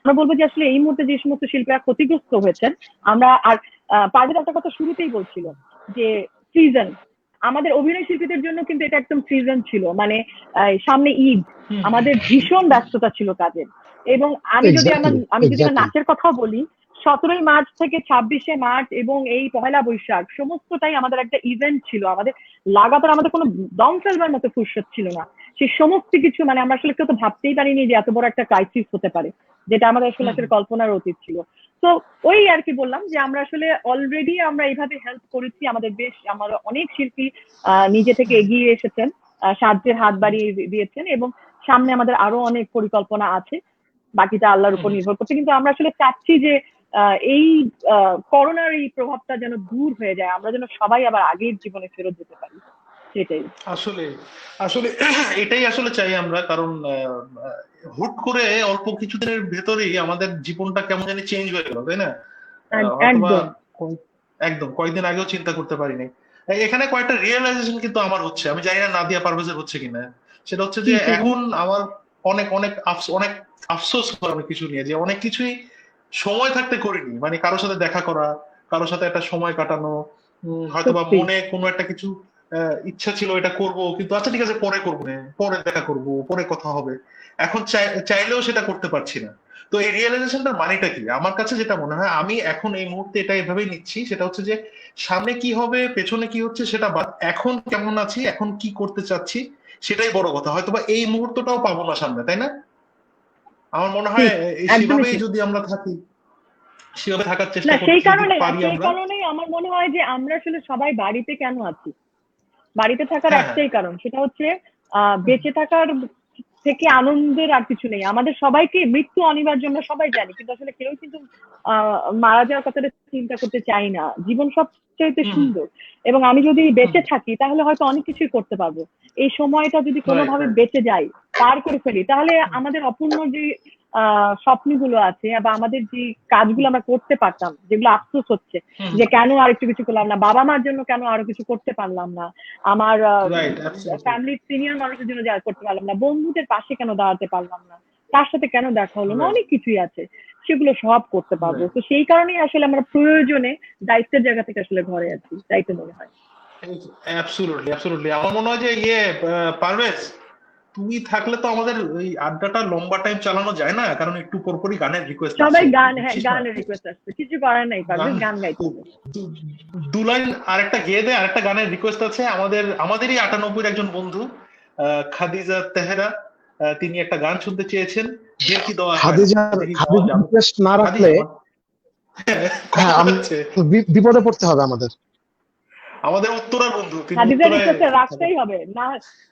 আমরা বলবো যে আসলে এই মুহূর্তে যে সমস্ত শিল্পীরা ক্ষতিগ্রস্ত হয়েছেন, আমরা আর পারভেজ একটা কথা শুরুতেই বলছিল যে সিজন, আমাদের অভিনয় শিল্পীদের জন্য কিন্তু এটা একদম সিজন ছিল। মানে সামনে ঈদ, আমাদের ভীষণ ব্যস্ততা ছিল কাজের। এবং আমি যদি আমার নাচের কথাও বলি, ১৭ই মার্চ থেকে ২৬শে মার্চ এবং এই পহেলা বৈশাখ সমস্তটাই আমাদের একটা ইভেন্ট ছিল। আমাদের লাগাতার আমাদের কোনো দম ফেলবার মতো ফুরসত ছিল না। সেই সমস্ত কিছু মানে আমরা আসলে কেউ তো ভাবতেই পারিনি যে এত বড় একটা ক্রাইসিস হতে পারে, যেটা আমাদের আসলে কল্পনার অতীত ছিল। তো ওই আর কি বললাম যে আমরা আসলে অলরেডি আমরা এইভাবে হেল্প করেছি। আমার অনেক শিল্পী নিজে থেকে এগিয়ে এসেছেন, সাহায্যের হাত বাড়িয়ে দিয়েছেন, এবং সামনে আমাদের আরো অনেক পরিকল্পনা আছে, বাকিটা আল্লাহর উপর নির্ভর করছে। কিন্তু আমরা আসলে চাচ্ছি যে এই করোনার এই প্রভাবটা যেন দূর হয়ে যায়, আমরা যেন সবাই আবার আগের জীবনে ফেরত যেতে পারি, সেটাই আসলে এটাই আসলে চাই আমরা। কারণ হুট করে অল্প কিছুদিনের ভেতরেই আমাদের জীবনটা কেমন জানি চেঞ্জ হয়ে গেল, তাই না? একদম কয়েকদিন আগেও চিন্তা করতে পারিনি। এখানে কয়েকটা রিয়েলাইজেশন কিন্তু আমার হচ্ছে, আমি জানি না নাদিয়া পারভেজের হচ্ছে কিনা। সেটা হচ্ছে যে এখন আমার অনেক আফসোস অনেক কিছু নিয়ে, যে অনেক কিছুই সময় থাকতে করিনি। মানে কারোর সাথে দেখা করা, কারোর সাথে একটা সময় কাটানো, হয়তোবা মনে কোনো একটা কিছু ইচ্ছা ছিল এটা করব, কিন্তু আচ্ছা ঠিক আছে পরে করবো, পরে দেখা করব, পরে কথা হবে, এখন চাইলেও সেটা করতে পারছি না। তো এই রিয়েলাইজেশনটার মানেটা কি আমার কাছে যেটা মনে হয়, আমি এখন এই মুহূর্তে এটা এভাবেই নিচ্ছি, সেটা হচ্ছে যে সামনে কি হবে পেছনে কি হচ্ছে সেটা বাদ, এখন কেমন আছি, এখন কি করতে চাচ্ছি সেটাই বড় কথা। হয়তোবা এই মুহূর্তটাও পাবো না সামনে, তাই না? আমার মনে হয় ঠিক, একদমই সেভাবেই ঠিক। যদি আমরা থাকি, সেভাবে থাকার না চেষ্টা সেই করছি যদি কারণে পারি সেই আমরা। কারণেই আমার মনে হয় যে আমরা আসলে সবাই বাড়িতে কেন আছি, বাড়িতে থাকার হ্যাঁ, হ্যাঁ, একটাই কারণ, সেটা হচ্ছে বেঁচে থাকার থেকে আনন্দের আর কিছু নেই। আমাদের সবাইকে মৃত্যু অনিবার্য, আমরা সবাই জানি, কিন্তু আসলে কেউ কিন্তু মারা যাওয়ার কথাটা চিন্তা করতে চাই না। জীবন সবচাইতে হুম, সুন্দর, এবং আমি যদি হুম, বেঁচে থাকি তাহলে হয়তো অনেক কিছুই করতে পারবো। এই সময়টা যদি রাইট, কোনোভাবে রাইট, বেঁচে যাই, পার করে ফেলি, তাহলে আমাদের অপূর্ণ যে স্বপ্নগুলো আছে বা আমাদের যে কাজগুলো আমরা করতে পারতাম, যেগুলো আফসোস হচ্ছে হুম, যে কেন আর একটু কিছু করলাম না, বাবা মার জন্য কেন আরো কিছু করতে পারলাম না, আমার রাইট, অ্যাবসলিউটলি, ফ্যামিলির সিনিয়র মানুষের জন্য যা করতে পারলাম না, বন্ধুদের পাশে কেন দাঁড়াতে পারলাম না, তার সাথে কেন দেখা হলো না, রাইট, অনেক কিছুই আছে, সেগুলো সব করতে পারবো। রাইট, তো সেই কারণেই আসলে আমরা প্রয়োজনে দায়িত্বের জায়গা থেকে আসলে ঘরে আছি, তাই তো মনে হয়। Absolutely, absolutely. আমার মনে হয় যে পারভেজ, তুমি থাকলে তো আমাদের ওই আড্ডাটা লম্বা টাইম চালানো যায় না, কারণ একটু পরপরই গানের রিকোয়েস্ট সবাই আসে, গান, হ্যাঁ বুঝছিস না? গানের রিকোয়েস্ট আসছে, কিছু করার নাই, গান পারবে গান গাইতে হবে। দু- দু লাইন আরেকটা গেয়ে দেয়, আরেকটা গানের রিকোয়েস্ট আছে আমাদেরই 98 একজন বন্ধু, খাদিজা তেহরা, তিনি একটা গান শুনতে চেয়েছেন, দিল কি দেওয়া হয় না, খাদিজার এটা কি গাওয়া খাদিজার যাবে? রিকোয়েস্ট না রাখলে খাদিজা আমার হ্যাঁ খবর আছে, বিপদে পড়তে হবে আমাদের। আমাদের উত্তরার বন্ধু, তিনি খাদিজার উত্তরায় রিকোয়েস্ট থাকেন। রাখতেই হবে না,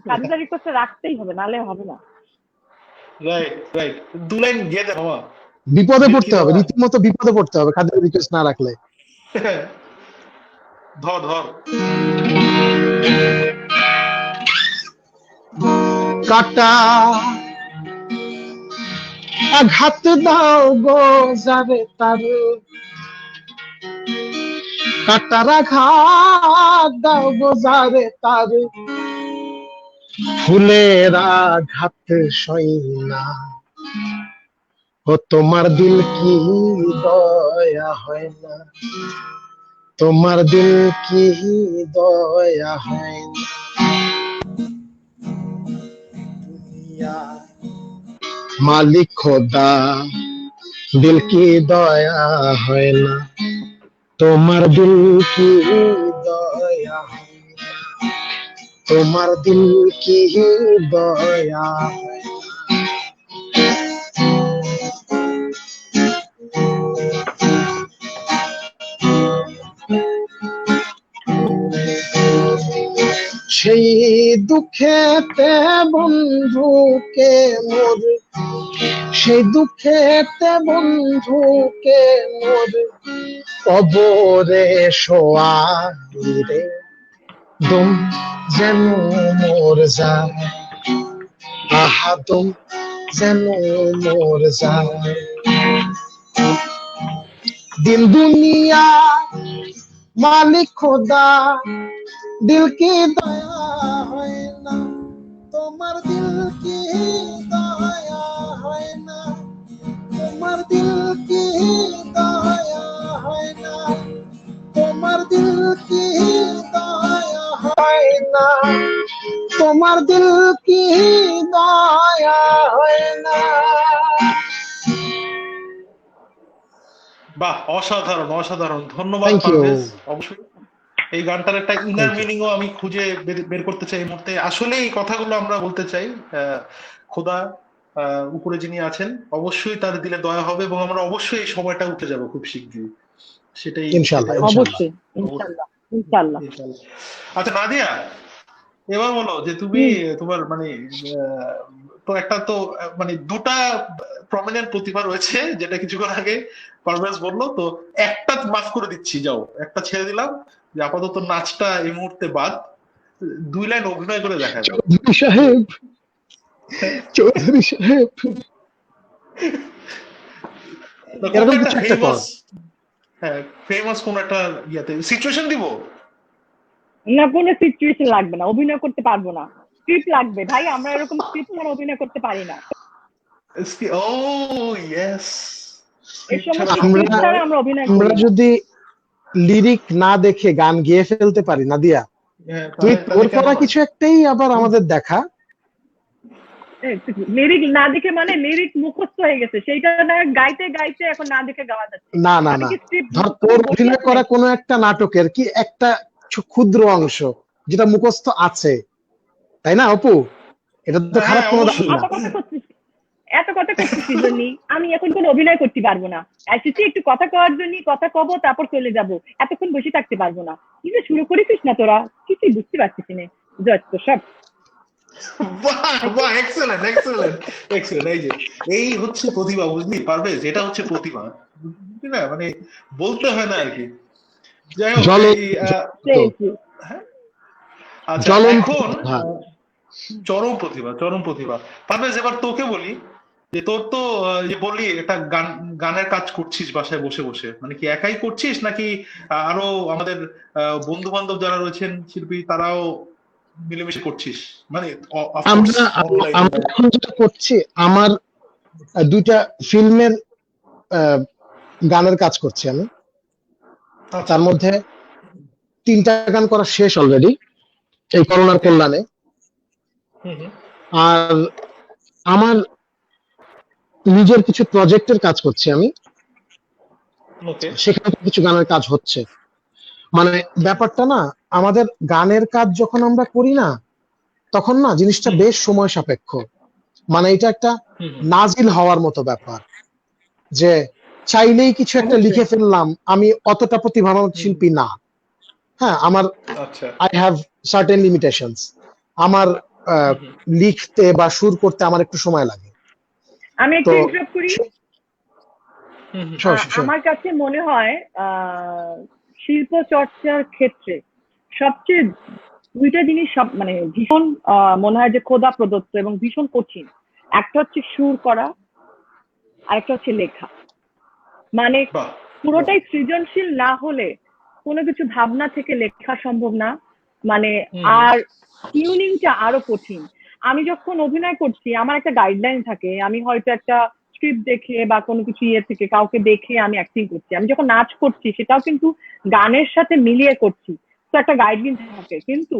খাদিজার রিকোয়েস্ট রাখতেই হবে, নালে হবে না। রাইট, রাইট, দু লাইন গেয়ে দে মামা, বিপদে দিল কি পড়তে হবে, দেওয়া হয় রীতিমতো বিপদে পড়তে হবে খাদিজার রিকোয়েস্ট না রাখলে। না। ধর ধর। কাটা আঘাত দাও গো যাবে তার, কাটার আঘাত দাও গো যাবে তার, ফুলের আঘাত সই না, ও তোমার দিল কি দয়া হয় না, তোমার দিল কি দয়া হয় না, দুনিয়া মালিক খোদা দিল কি দয়া হয় না, তোমার দিল কি দয়া হয় না, তোমার দিল কি দয়া হয় না। সেই দুঃখেতে বন্ধুকে মোর, সেই দুঃখেতে বন্ধুকে মোর কবরে শোয়াই রে, দম যেন মোর যায়, আহা দম যেন মোর যায়, দিল দুনিয়া মালিক খোদা দিল কি দয়া হয় না, তোমার দিল কি দয়া হয় না, তোমার দিল কি দয়া হয় না, তোমার দিল কি দয়া হয় না, তোমার দিল কি দয়া হয় না। বাহ, অসাধারণ, অসাধারণ, ধন্যবাদ থ্যাংক ইউ, পারভেজ। অবশ্যই এই গানটার একটা ইনার থ্যাংক ইউ। মিনিংও আমি খুঁজে বের করতে চাই এই মুহূর্তে। আসলে এই কথাগুলো আমরা বলতে চাই, খোদা উপরে যিনি আছেন অবশ্যই তার দিলে দয়া হবে, এবং আমরা অবশ্যই এই সময়টা উঠে যাব খুব শীঘ্রই, সেটাই ইনশাল্লাহ সেটাই ইনশাল্লাহ। অবশ্যই, অবশ্যই, ইনশাল্লাহ, ইনশাল্লাহ। ইনশাআল্লাহ। আচ্ছা নাদিয়া, এবার বলো যে তুমি হুম। তোমার মানে তো একটা তো মানে দুটা প্রমিনেন্ট প্রতিভা রয়েছে, যেটা কিছুক্ষণ আগে পারভেজ বললো, তো একটা মাফ করে দিচ্ছি, যাও একটা ছেড়ে দিলাম, যে আপাতত নাচটা এই মুহূর্তে বাদ, 2 লাইন অভিনয় করে দেখা যাও। চৌধুরী সাহেব, চৌধুরী সাহেব, কোন এরকম একটা কিছু একটা কর। ফেমাস, হ্যাঁ ফেমাস কোন একটা ইয়াতে সিচুয়েশন দিব। না, কোনো সিচুয়েশন লাগবে না, অভিনয় করতে পারবো না, স্ক্রিপ্ট লাগবে ভাই, আমরা এরকম স্ক্রিপ্ট ছাড়া অভিনয় করতে পারি না। ও ইয়েস, এই স্ক্রিপ্ট ছাড়া সমস্ত সম্ভব স্ক্রিপ্ট আমরা ছাড়া নয়। আমরা অভিনয় আমরা করি না। যদি লিরিক না দেখে গান গেয়ে ফেলতে পারি নাদিয়া, তুই তাহলে তোর তাহলে কেন পড়া নয়? কিছু একটাই আবার আমাদের দেখা। লিরিক না দেখে মানে লিরিক মুখস্থ হয়ে গেছে, সেইটা না গাইতে গাইতে এখন না দেখে গাওয়া যাচ্ছে। না না আমি না, কি স্ক্রিপ্ট ধর মুখস্থ তোর করে বসে অভিনয় আছি করা নাকি? কোনো একটা নাটকের কি একটা ক্ষুদ্র অংশ যেটা মুখস্থ আছে, তাই না অপু? এটা তো খারাপ হ্যাঁ কোনো দাবি অবশ্যই। না। এত কথা করছিস কি জন্য? আমি এখন কোনো অভিনয় করতে পারবো না। আসছি একটু কথা কওয়ার জন্য, কথা কব তারপর চলে যাব, এতক্ষণ বসে থাকতে পারবো না। কি যে শুরু করেছিস না তোরা, কিছুই বুঝতে পারছিস না। যত সব। বাহ বাহ, এক্সেলেন্ট এক্সেলেন্ট এক্সেলেন্ট। এই যে এই হচ্ছে প্রতিভা, বুঝলি পারভেজ, এটা হচ্ছে প্রতিভা, বুঝলি না, মানে বলতে হয় না আর কি। যাই হোক জল এই Thank you. হ্যাঁ, আচ্ছা জ্বলন্ত এখন প্রতিভা। চরম প্রতিভা, চরম প্রতিভা। পারভেজ এবার তোকে বলি যে তোর তো যে বললি একটা গানের কাজ করছিস বাসায় বসে বসে, মানে কি একাই করছিস নাকি আরো আমাদের বন্ধু বান্ধব যারা রয়েছেন শিল্পী তারাও মিলেমিশে করছিস, মানে অফকোর্স আমরা আমরা অনলাইনে? আমরা এখন যেটা করছি, আমার দুইটা ফিল্মের গানের কাজ করছি আমি। আচ্ছা। তার মধ্যে 3টা গান করা শেষ অলরেডি এই করোনার ওকে। কল্যাণে। হুম হুম। আর আমার নিজের কিছু প্রজেক্টের কাজ করছি আমি, ওকে। সেখানে কিছু গানের কাজ হচ্ছে। মানে ব্যাপারটা না, আমাদের গানের কাজ যখন আমরা করি না, তখন না জিনিসটা হুম বেশ সময় সাপেক্ষ। মানে এটা একটা হুম হুম। নাজিল হওয়ার মতো ব্যাপার, যে চাইলেই কিছু একটা অবশ্যই। লিখে ফেললাম। আমি অতটা প্রতিভাবান হুম হুম। শিল্পী না। হ্যাঁ, আমার আচ্ছা। I have certain limitations. আমার আহ, হুম হুম। লিখতে বা সুর করতে আমার একটু সময় লাগে। আমি তো একটু ইন্টারাপ্ট করি। হুম হুম। আমার কাছে মনে হয় শিল্প চর্চার ক্ষেত্রে সবচেয়ে দুইটা জিনিস সব মানে ভীষণ মনে হয় যে খোদা প্রদত্ত এবং ভীষণ কঠিন। একটা হচ্ছে সুর করা, আর একটা হচ্ছে লেখা। মানে বাহ বাহ। পুরোটাই সৃজনশীল না হলে কোনো কিছু ভাবনা থেকে লেখা সম্ভব না। মানে হুম হুম। আর টিউনিংটা আরো কঠিন। আমি যখন অভিনয় করছি আমার একটা গাইডলাইন থাকে, আমি হয়তো একটা স্ক্রিপ্ট দেখে বা কোনো কিছু ইয়ে থেকে কাউকে দেখে আমি অ্যাক্টিং করছি। আমি যখন নাচ করছি সেটাও কিন্তু গানের সাথে মিলিয়ে করছি, তো একটা গাইডলাইন থাকে। কিন্তু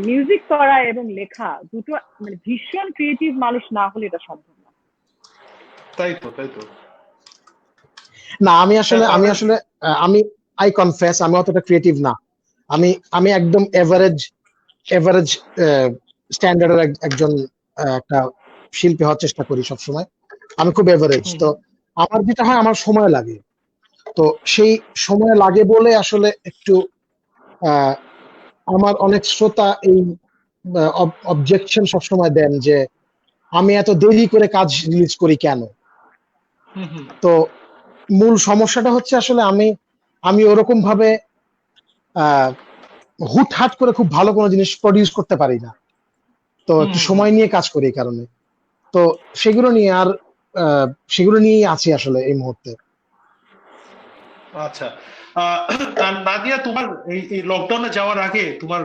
মিউজিক করা এবং লেখা দুটো মানে ভীষণ ক্রিয়েটিভ মানুষ না হলে এটা সম্ভব না। তাই তো তাই তো। না, হ্যাঁ আমি পারভেজ। আসলে আমি আই কনফেস আমি অতটা ক্রিয়েটিভ না। আমি আমি একদম এভারেজ এভারেজ স্ট্যান্ডার্ডের একজন একটা শিল্পী হওয়ার চেষ্টা করি সবসময়। আমি খুব এভারেজ। হুম তো হুম। আমার যেটা হয়, আমার সময় লাগে। তো সেই সময় লাগে বলে আসলে একটু আহ, আমার অনেক শ্রোতা এই অবজেকশন সবসময় দেন যে আমি এত দেরি করে কাজ রিলিজ করি কেন। হুম হুম। তো মূল সমস্যাটা হচ্ছে আসলে আমি আমি ওরকম ভাবে আহ হুটহাট করে খুব ভালো কোনো জিনিস প্রডিউস করতে পারি না। তো হুম একটু হুম হুম। সময় নিয়ে কাজ করি এই কারণে। তো সেগুলো নিয়ে আর সেগুলো নিয়েই আছি আসলে এই মুহূর্তে। আচ্ছা। আহ, আর নাদিয়া, তোমার এই এই লকডাউনে যাওয়ার আগে তোমার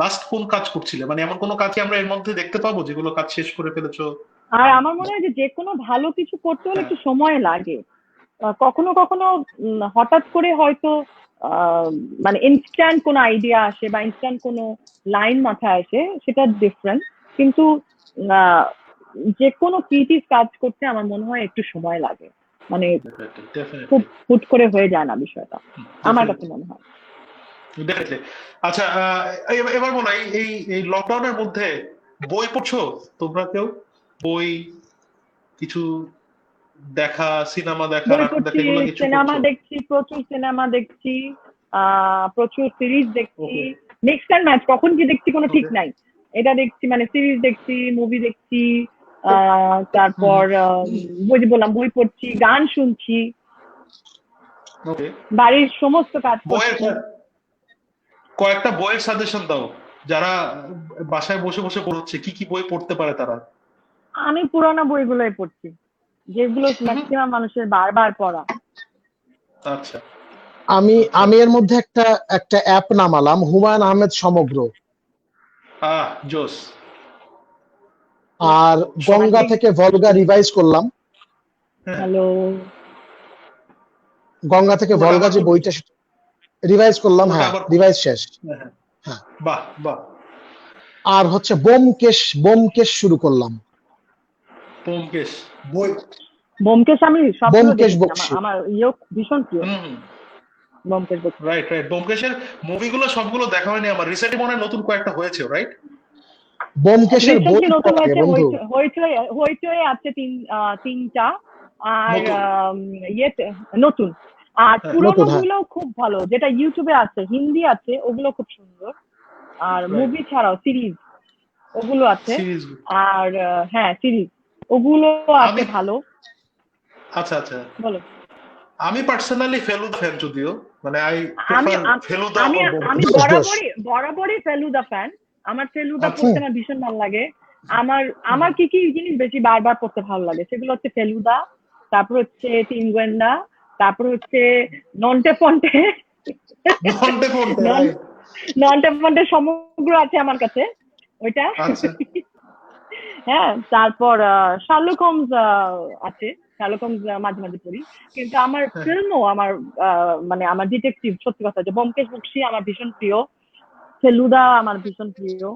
লাস্ট কোন কাজ করছিলে, মানে এমন কোন কাজ কি আমরা এর মধ্যে দেখতে পাবো যেগুলো কাজ শেষ করে ফেলেছো? আর আমার মনে হয় যে যে কোনো ভালো কিছু করতে হলে হ্যাঁ। একটু সময় লাগে। কখনো কখনো হঠাৎ করে হয়তো আহ, মানে ইনস্ট্যান্ট কোনো আইডিয়া আসে বা ইনস্ট্যান্ট কোনো লাইন মাথায় আসে, সেটা ডিফারেন্ট। কিন্তু আহ, যে কোনো ক্রিয়েটিভ কাজ করতে আমার মনে হয় একটু সময় লাগে। মানে খুব ডেফিনেটলি হুট করে হয়ে যায় না বিষয়টা, আমার কাছে ডেফিনেটলি মনে হয়। ডেফিনেটলি। আচ্ছা এবার বলো, এই এই এই লকডাউনের মধ্যে বই পড়ছো তোমরা কেউ? বই, কিছু দেখা, সিনেমা দেখা, বই নাটক দেখা, পড়ছি, এগুলো কিছু সিনেমা করছো? দেখছি, প্রচুর সিনেমা দেখছি, প্রচুর সিরিজ দেখছি। ওকে। নেক্সট টাইম ম্যাচ কখন কি দেখছি কোনো ঠিক ওকে। নাই। এটা দেখছি মানে সিরিজ দেখছি, মুভি দেখছি, হুম তারপর বই যে বললাম বই পড়ছি, গান শুনছি, ওকে। বাড়ির সমস্ত কাজ বইয়ের করছি। কয়েকটা বইয়ের সাজেশন দাও, যারা বাসায় বসে বসে পড়ছে, কি কি বই পড়তে পারে তারা? আমি পুরোনো বইগুলোই পড়ছি, যেগুলো ম্যাক্সিমাম মানুষের বারবার পড়া। আচ্ছা আমি আচ্ছা। আমি এর মধ্যে একটা একটা অ্যাপ নামালাম, হুমায়ুন আহমেদ সমগ্র। জোস। আর গঙ্গা সমগ্র। থেকে ভলগা রিভাইজ করলাম। হ্যাঁ। হ্যালো। গঙ্গা থেকে পুরোটা ভলগা আবার যে পড়বে? বইটা রিভাইজ করলাম, পুরোটা হ্যাঁ আবার পড়বে? রিভাইজ শেষ। হ্যাঁ হ্যাঁ। হ্যাঁ, বাহ বাহ। আর হচ্ছে বোমকেশ শুরু করলাম। ব্যোমকেশ বই। ব্যোমকেশ আমি সবগুলো ব্যোমকেশ দেখেছি, বক্সী। আমার ইয়ে ভীষণ প্রিয় হুম, ব্যোমকেশ বক্সী। Right right. ব্যোমকেশের মুভিগুলো সবগুলো দেখা হয়নি আমার, রিসেন্টলি মনে হয় নতুন কয়েকটা হয়েছে, রাইট? ব্যোমকেশের বই রিসেন্টলি নতুন পড়া লাগে হয়েছে, বন্ধু। হইচই আছে তিনটা, আর নতুন। ইয়েতে নতুন। আর হ্যাঁ, পুরোনো নতুন, হ্যাঁ। গুলো খুব ভালো, যেটা ইউটিউবে আছে, হিন্দি আছে, ওগুলো খুব সুন্দর। আর রাইট। মুভি ছাড়াও সিরিজ ওগুলো আছে। সিরিজ। আর হ্যাঁ সিরিজ ওগুলো আছে আমি ভালো। আচ্ছা আচ্ছা, বলো। আমি পার্সোনালি ফেলুদা ফ্যান, যদিও মানে আই আমি প্রেফার আম- ফেলুদা আমি ওভার আমি ব্যোমকেশ। দোষ দোষ। বরাবরই ফেলুদা ফ্যান। আমার ফেলুদা আচ্ছা। পড়তে আমার ভীষণ ভালো লাগে। আমার আমার কি কি জিনিস বেশি বারবার পড়তে ভালো লাগে, সেগুলো হচ্ছে ফেলুদা, তারপর হচ্ছে তিন গোয়েন্দা, তারপর হচ্ছে নন্টে ফন্টে। নন্টে ফন্টে, নন রাইট। নন্টে ফন্টে সমগ্র আছে আমার কাছে ওইটা। আচ্ছা। হ্যাঁ, তারপর শার্লক হোমস আছে। শার্লক হোমস মাঝে মাঝে পড়ি। কিন্তু আমার হ্যাঁ, ফিল্মও আমার মানে আমার ডিটেকটিভ, সত্যি কথা, যে ব্যোমকেশ বক্সী আমার ভীষণ প্রিয়, ফেলুদা আমার ভীষণ প্রিয়।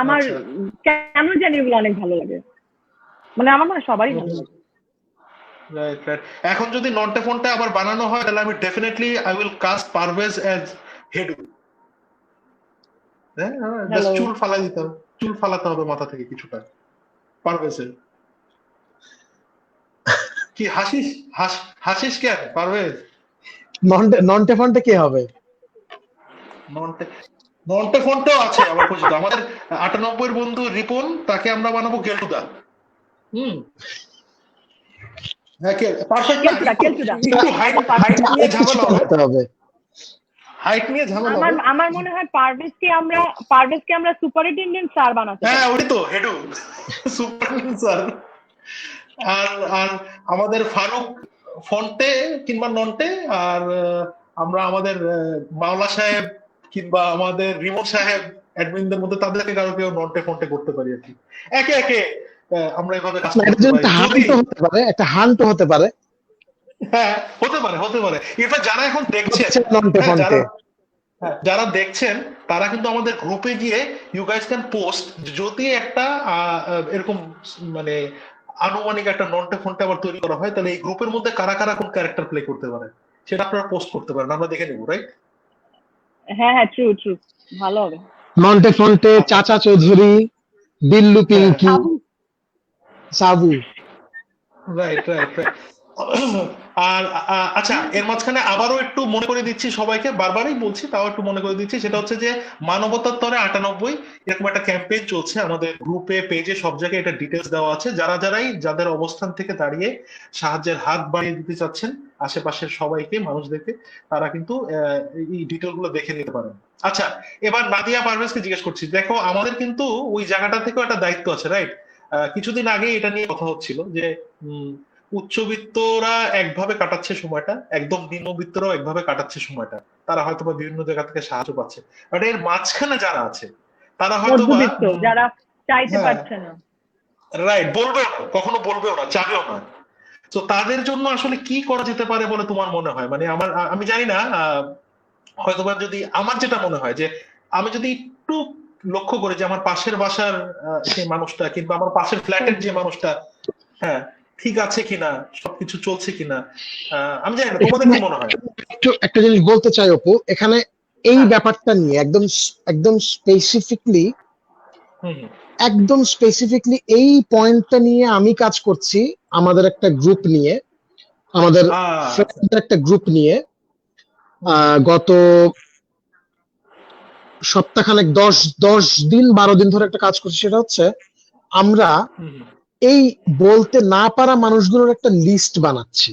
আমার আচ্ছা। কেন জানি এগুলো অনেক ভালো লাগে, মানে আমার মনে হয় সবারই ভালো লাগে। Right right. এখন যদি নন্টে ফন্টে আবার বানানো হয়, তাহলে আমি definitely I will cast Parvez as হেডু। হ্যাঁ, জাস্ট হ্যালো। চুল ফালাই দিতে হবে, চুল ফালাতে হবে মাথা থেকে কিছুটা পারভেজের। কি হাসিস? হাসিস কেন পারভেজ? নন্টে ফন্টে কে হবে? নন্টে নন্টে ফন্টেও আছে আমার পরিচিত, আমাদের 98 বন্ধু রিপন, তাকে আমরা বানাবো গেলুদা। হুম। হ্যাঁ, পারফেক্ট না? কেলটুদা একটু হাইট পারফেক্ট। নিয়ে কিছু ঝামেলা হবে, করতে হবে। হাইট নিয়ে ঝামেলা আমার হবে। আমার মনে হয় পারভেজকে আমরা সুপারিনটেন্ডেন্ট স্যার বানাতে হ্যাঁ, পারি। ওই তো হেডু, সুপার স্যার। আর আর আমাদের ফারুক ফন্টে কিংবা নন্টে, আর আমরা আমাদের মাওলা সাহেব কিংবা আমাদের রিমোট সাহেব অ্যাডমিনদের মধ্যে তাদেরকে কারো কেউ নন্টে ফন্টে করতে পারি আর কি, একে একে আমরা এভাবে কাজ এটা করতে যদি পারি একটা যদি। হান্ট হতে পারে, একটা হান্ট হতে পারে। হ্যাঁ, হতে পারে হতে পারে। ইনফ্যাক্ট যারা এখন দেখছেন, হচ্ছে নন্টে হ্যাঁ ফন্টে। যারা দেখছেন, তারা কিন্তু আমাদের গ্রুপে গিয়ে ইউ গাইস ক্যান পোস্ট, যদি একটা এরকম মানে আনুমানিক একটা নন্টে ফন্টে আবার তৈরি করা হয়, তাহলে এই গ্রুপের মধ্যে কারা কারা কোন ক্যারেক্টার প্লে করতে পারে সেটা আপনারা পোস্ট করতে পারেন, আমরা দেখে নেবো, রাইট? হ্যাঁ হ্যাঁ, ট্রু ট্রু, ভালো হবে। নন্টে ফন্টে, আচ্ছা। চাচা চৌধুরী, বিল্লু হ্যাঁ, পিঙ্কি, সাবু। সাবু। Right right right. আর আচ্ছা, এর মাঝখানে আবারও একটু মনে করে দিচ্ছি সবাইকে, বারবারই বলছি তাও একটু মনে করে দিচ্ছি, সেটা হচ্ছে যে মানবতার তরে 98 এরকম একটা ক্যাম্পেইন চলছে আমাদের গ্রুপে, পেজে, সব জায়গায় এটা ডিটেলস দেওয়া আছে। যাদের অবস্থান থেকে দাঁড়িয়ে সাহায্যের হাত বাড়িয়ে দিতে চাচ্ছেন আশেপাশের সবাইকে, মানুষদেরকে, তারা কিন্তু এই ডিটেল গুলো দেখে নিতে পারেন। আচ্ছা, এবার নাদিয়া পারভেজকে জিজ্ঞেস করছি, দেখো আমাদের কিন্তু ওই জায়গাটা থেকেও একটা দায়িত্ব আছে, রাইট? কিছুদিন আগে এটা নিয়ে কথা হচ্ছিল যে উচ্চবিত্তরা একভাবে কাটাচ্ছে সময়টা, একদম নিম্নবিত্তরাও একভাবে কাটাচ্ছে সময়টা, তারা হয়তো বা বিভিন্ন জায়গা থেকে সাহায্য পাচ্ছে, বাট এর মাঝখানে যারা আছে তারা হয়তো বা মধ্যবিত্ত যারা চাইতে হ্যাঁ, পারছে না। রাইট, বলবেও না, কখনো বলবেও না, চাবেও না। তো তাদের জন্য আসলে কি করা যেতে পারে বলে তোমার মনে হয়? মানে আমি জানি না, হয়তোবা যদি আমার যেটা মনে হয় যে আমি যদি একটু লক্ষ্য করি যে আমার পাশের বাসার সেই মানুষটা কিংবা আমার পাশের ফ্ল্যাটের যে মানুষটা, হ্যাঁ, ঠিক আছে কিনা, সবকিছু চলছে কিনা, আমি জানি না, তোমাদের কি মনে হয়? একটু একটা জিনিস বলতে চাই অপু, এখানে এই হ্যাঁ। ব্যাপারটা নিয়ে একদম স্পেসিফিকলি, হুম। এই পয়েন্টটা নিয়ে আমি কাজ করছি আমাদের একটা গ্রুপ নিয়ে, আমাদের ফ্রেন্ডদের একটা গ্রুপ নিয়ে। গত সপ্তাহখানেক 10 দিন 12 দিন ধরে একটা কাজ করছি, সেটা হচ্ছে আমরা এই বলতে না পারা মানুষগুলোর একটা লিস্ট বানাচ্ছি।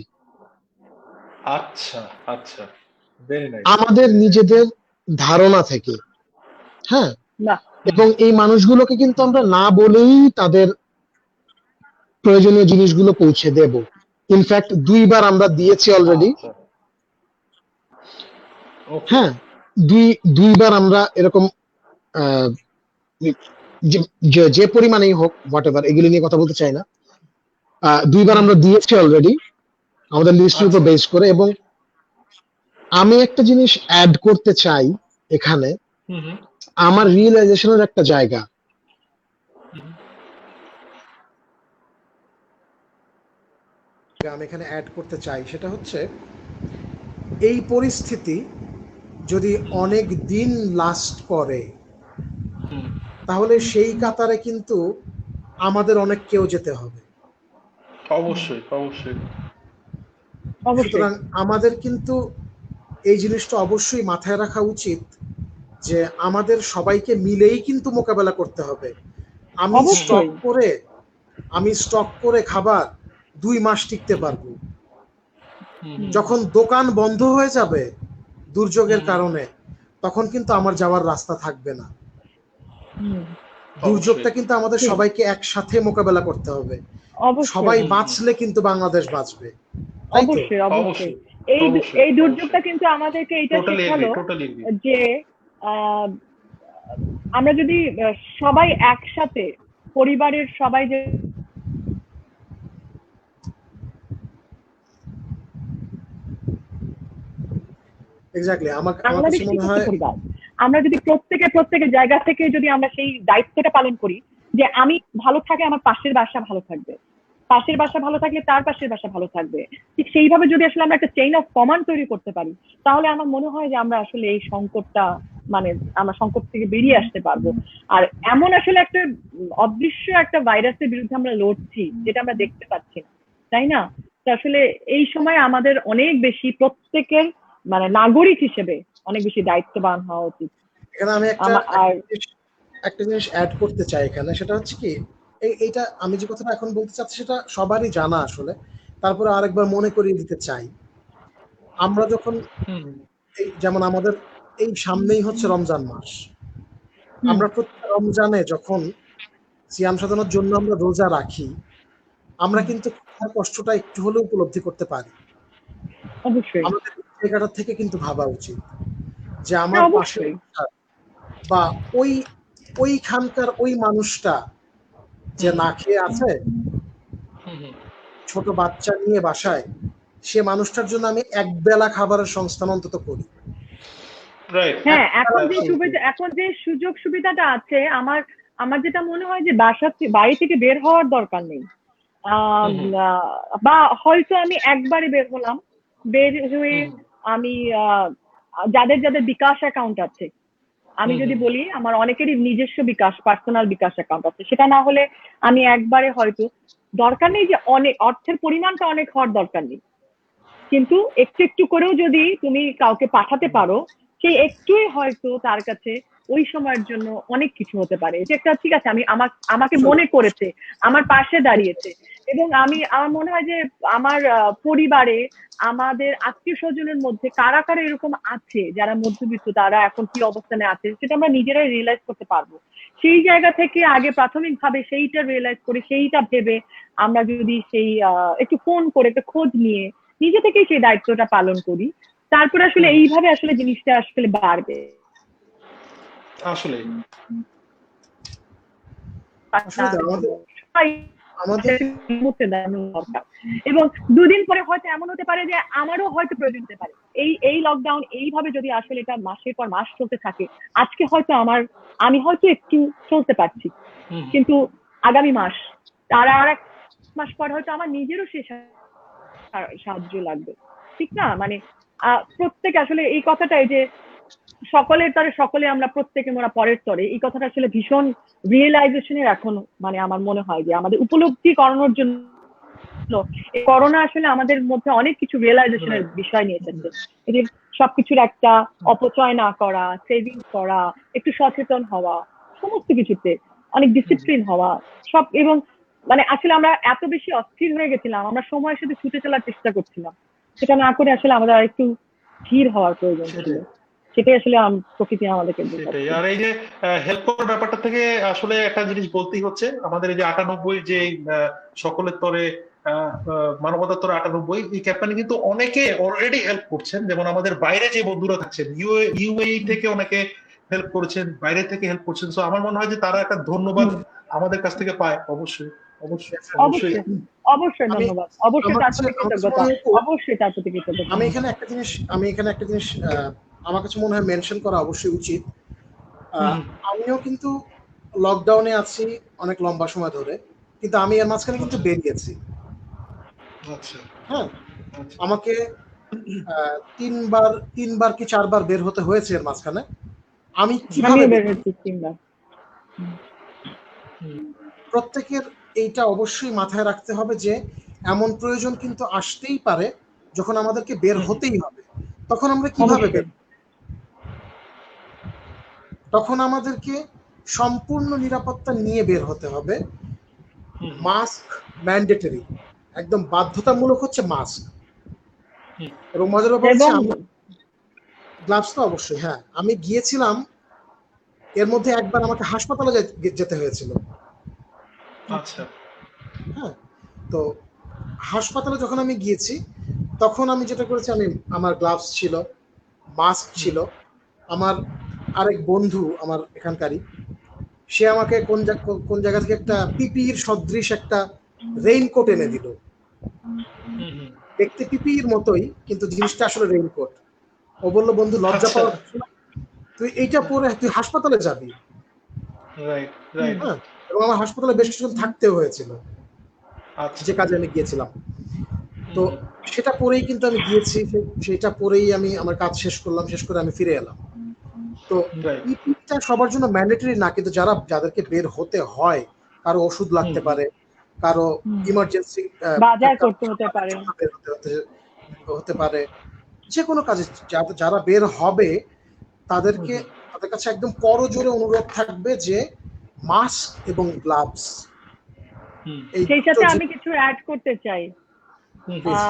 আচ্ছা আচ্ছা, ভেরি নাইস। আমাদের নিজেদের ধারণা থেকে, হ্যাঁ, না, এবং এই মানুষগুলোকে কিন্তু আমরা না বলেই তাদের প্রয়োজনীয় জিনিসগুলো পৌঁছে দেব। ইনফ্যাক্ট 2বার আমরা দিয়েছি অলরেডি। আচ্ছা, ওকে। হ্যাঁ, দুইবার আমরা এরকম আহ, যে পরিমাণেই হোক, হোয়াট এভার, এগুলি নিয়ে কথা বলতে চাই না, 2বার আমরা দিয়েছি অলরেডি আমাদের লিস্টের উপর আচ্ছা। বেস করে। এবং আমি একটা জিনিস অ্যাড করতে চাই এখানে, হুম হুম আমার রিয়েলাইজেশনের একটা জায়গা। হুম আমি এখানে অ্যাড করতে চাই, সেটা হচ্ছে এই পরিস্থিতি যদি অনেক দিন লাস্ট করে হুম তাহলে সেই কাতারে কিন্তু আমাদের অনেক কেউ যেতে হবে। অবশ্যই অবশ্যই। অবশ্যই সুতরাং আমাদের কিন্তু এই জিনিসটা অবশ্যই মাথায় রাখা উচিত যে আমাদের সবাইকে মিলেই কিন্তু মোকাবেলা করতে হবে। আমি স্টক অবশ্যই করে আমি স্টক করে খাবার 2 মাস টিকতে পারবো, হুম হুম যখন দোকান বন্ধ হয়ে যাবে দুর্যোগের হুম, কারণে তখন কিন্তু আমার যাওয়ার রাস্তা থাকবে না। হুম, দুর্যোগটা অবশ্যই। কিন্তু আমাদের ঠিক সবাইকে একসাথে মোকাবেলা করতে হবে। অবশ্যই সবাই হুম হুম বাঁচলে কিন্তু বাংলাদেশ বাঁচবে, তাই তো? অবশ্যই অবশ্যই অবশ্যই এই অবশ্যই দুর্যোগটা অবশ্যই। কিন্তু আমাদেরকে এটা টোটালি এগ্রি শেখালো টোটালি এগ্রি। যে আহ, আমরা যদি সবাই একসাথে পরিবারের সবাই যে এক্স্যাক্টলি, আমার কাছে বাংলাদেশই মনে হচ্ছে হয় পরিবার। আমরা যদি প্রত্যেকের জায়গা থেকে যদি আমরা সেই দায়িত্বটা পালন করি যে আমি ভালো থাকলে আমার পাশের বাসা ভালো থাকবে, পাশের বাসা ভালো থাকলে তার পাশের বাসা ভালো থাকবে, ঠিক সেইভাবে যদি আসলে আমরা একটা চেইন অফ কমান্ড তৈরি করতে পারি তাহলে আমার মনে হয় যে আমরা আসলে এই সংকটটা মানে আমরা সংকট থেকে বেরিয়ে আসতে পারবো। আর এমন আসলে একটা অদৃশ্য একটা ভাইরাসের বিরুদ্ধে আমরা লড়ছি যেটা আমরা দেখতে পাচ্ছি না, তাই না? তো আসলে এই সময় আমাদের অনেক বেশি প্রত্যেকের মানে নাগরিক হিসেবে অনেক বেশি দায়িত্ববান হওয়া উচিত। এখানে আমি আর একটা জিনিস অ্যাড করতে চাই এখানে, সেটা হচ্ছে কি এইটা আমি যে কথাটা এখন বলতে চাচ্ছি সেটা সবারই জানা আসলে, তারপরে আরেকবার মনে করিয়ে দিতে চাই। আমরা যখন হুম এই যেমন আমাদের এই সামনেই হচ্ছে রমজান মাস, হুম, আমরা প্রত্যেক রমজানে যখন সিয়াম সাধনার জন্য আমরা রোজা রাখি আমরা কিন্তু ক্ষুধার কষ্টটা একটু হলেও উপলব্ধি করতে পারি। অবশ্যই আমাদের এই জায়গাটা থেকে কিন্তু ভাবা উচিত যে আমার হ্যাঁ পাশে অবশ্যই বা ওই ওইখানকার ওই মানুষটা যে হুম না খেয়ে আছে, হুম হুম ছোট বাচ্চা নিয়ে বাসায়, সে মানুষটার জন্য আমি এক বেলা খাবারের সংস্থান অন্তত করি। রাইট। হ্যাঁ অ্যাবসলিউটলি। এখন যে সুযোগ সুবিধাটা আছে আমার আমার যেটা মনে হয় যে বাড়ি থেকে বের হওয়ার দরকার নেই। হুম হুম বা হয়তো আমি একবারে বের হলাম, বের হয়ে হুম আমি যাদের যাদের বিকাশ অ্যাকাউন্ট আছে, আমি হুম যদি হুম বলি আমার অনেকেরই নিজস্ব বিকাশ পার্সোনাল বিকাশ অ্যাকাউন্ট আছে, সেটা না হলে আমি একবারে হয়তো দরকার নেই যে অনেক অর্থের পরিমাণটা অনেক হওয়ার দরকার নেই, কিন্তু একটু একটু করেও যদি তুমি কাউকে পাঠাতে পারো সেই একটুই হয়তো তার কাছে ওই সময়ের জন্য অনেক কিছু হতে পারে। যে একটা ঠিক আছে আমি আমাকে মনে করেছে, আমার পাশে দাঁড়িয়েছে। এবং আমার মনে হয় যে আমার পরিবারে আমাদের আত্মীয় স্বজনের মধ্যে কারা কারা এরকম আছে যারা মধ্যবিত্ত, তারা এখন কি অবস্থানে আছে সেটা আমরা নিজেরাই রিয়েলাইজ করতে পারবো। সেই জায়গা থেকে আগে প্রাথমিকভাবে সেইটা রিয়েলাইজ করে সেইটা ভেবে আমরা যদি সেই একটু ফোন করে একটা খোঁজ নিয়ে নিজে থেকেই সেই দায়িত্বটা পালন করি, তারপরে আসলে হুম, এইভাবে আসলে জিনিসটা আসলে বাড়বে। আসলে আসলে তো আমাদের দরকার। এবং দুদিন পরে হয়তো এমন হতে পারে যে আমারও হয়তো প্রয়োজন হতে পারে। এই লকডাউন এইভাবে যদি আসলে এটা মাসের পর মাস চলতে থাকে, আজকে হয়তো আমি হয়তো একটু চলতে পারছি, হুম হুম কিন্তু আগামী মাস আর এক মাস পর হয়তো আমার নিজেরও সে সাহায্য লাগবে, ঠিক না? মানে প্রত্যেকে আসলে এই কথাটাই যে সকলের তরে সকলে আমরা প্রত্যেকে মোরা পরের তরে, এই কথাটা আসলে ভীষণ রিয়েলাইজেশনের এখন মানে আমার মনে হয় যে আমাদের উপলব্ধি করানোর জন্য এই করোনা আসলে আমাদের মধ্যে অনেক কিছু রিয়েলাইজেশনের রাইট। বিষয় নিয়ে এসেছে। এই যে সবকিছুর একটা অপচয় না করা, সেভিং করা, একটু সচেতন হওয়া, সমস্ত কিছুতে অনেক ডিসিপ্লিন হওয়া সব। এবং মানে আসলে আমরা এত বেশি অস্থির হয়ে গেছিলাম, আমরা সময়ের সাথে ছুটে চলার চেষ্টা করছিলাম, সেটা না করে আসলে আমাদের আর একটু ধীর হওয়ার প্রয়োজন ছিল। সেটাই সেটাই আসলে প্রকৃতি আমাদেরকে সেটাই। বোঝাচ্ছে। আর এই যে হেল্প করার ব্যাপারটা থেকে আসলে একটা জিনিস বলতেই হচ্ছে, আমাদের এই যে 98 যে সকলের তরে মানবতার তরে 98 এই ক্যাম্পেইনে কিন্তু অনেকে অলরেডি হেল্প করছেন। যেমন আমাদের বাইরে যে বন্ধুরা থাকছেন, ইউএই থেকে অনেকে হেল্প করেছেন, বাইরে থেকে হেল্প করছেন। তো আমার মনে হয় যে তারা একটা ধন্যবাদ আমাদের কাছ থেকে পায়। অবশ্যই অবশ্যই অবশ্যই। অবশ্যই অবশ্যই আমি ধন্যবাদ, অবশ্যই আমার তার কাছে প্রতি আমার কাছে কৃতজ্ঞতা, মনে হয় অবশ্যই তার প্রতি কৃতজ্ঞতা। আমি এখানে একটা জিনিস আমার কাছে মনে হয় মেনশন করা অবশ্যই উচিত। আহ, আমিও কিন্তু লকডাউনে আছি অনেক লম্বা সময় ধরে, কিন্তু আমি এর মাঝখানে কিন্তু বেরিয়েছি। আচ্ছা হ্যাঁ, আচ্ছা আমাকে তিনবার কি চারবার বের হতে হয়েছে এর মাঝখানে। আমি কিভাবে আমিও বের বের- হচ্ছি 3 বার। প্রত্যেকের এইটা অবশ্যই মাথায় রাখতে হবে যে এমন প্রয়োজন কিন্তু আসতেই পারে যখন আমাদেরকে বের হতেই হবে। তখন আমরা কিভাবে বের অবশ্যই। তখন আমাদেরকে সম্পূর্ণ নিরাপত্তা নিয়ে বের হতে হবে। মাস্ক ম্যান্ডেটরি, একদম বাধ্যতামূলক হচ্ছে মাস্ক। এবং মজার ব্যাপার হচ্ছে এবং আমি গ্লাভস তো অবশ্যই, হ্যাঁ আমি গিয়েছিলাম, এর মধ্যে একবার আমাকে হাসপাতালে যেতে হয়েছিল। আচ্ছা হ্যাঁ, তো হাসপাতালে যখন আমি গিয়েছি তখন আমি যেটা করেছি, আমি আমার গ্লাভস ছিল, মাস্ক ছিল। আমার আরেক বন্ধু আমার এখানকারই, সে আমাকে কোন জায়গা থেকে একটা পিপির সদৃশ একটা রেইনকোট এনে দিল। দেখতে পিপির মতোই, কিন্তু জিনিসটা আসলে রেইনকোট। ও বললো, বন্ধু লজ্জা আচ্ছা পাওয়ার কিছু না, তুই এইটা পরে তুই হাসপাতালে যাবি। রাইট রাইট হ্যাঁ, এবং আমার হাসপাতালে বেশ কিছুদিন থাকতেও হয়েছিল আচ্ছা যে কাজে আমি গিয়েছিলাম। তো সেটা পরেই কিন্তু আমি গিয়েছি, সেটা পরেই আমি আমার কাজ শেষ করলাম, শেষ করে আমি ফিরে এলাম। তো রাইট পিপিটা সবার জন্য ম্যান্ডেটরি না, কিন্তু যাদেরকে বের হতে হয়, কারো ওষুধ লাগতে পারে, কারো ইমার্জেন্সি বাজার করতে হতে পারে। বের হতে পারে, যে কোনো কাজে যারা বের হবে তাদের কাছে একদম করজোরে অনুরোধ থাকবে যে মাস্ক এবং গ্লাভস, এই সেই দুটো সাথে আমি কিছু অ্যাড করতে চাই। জিনিস।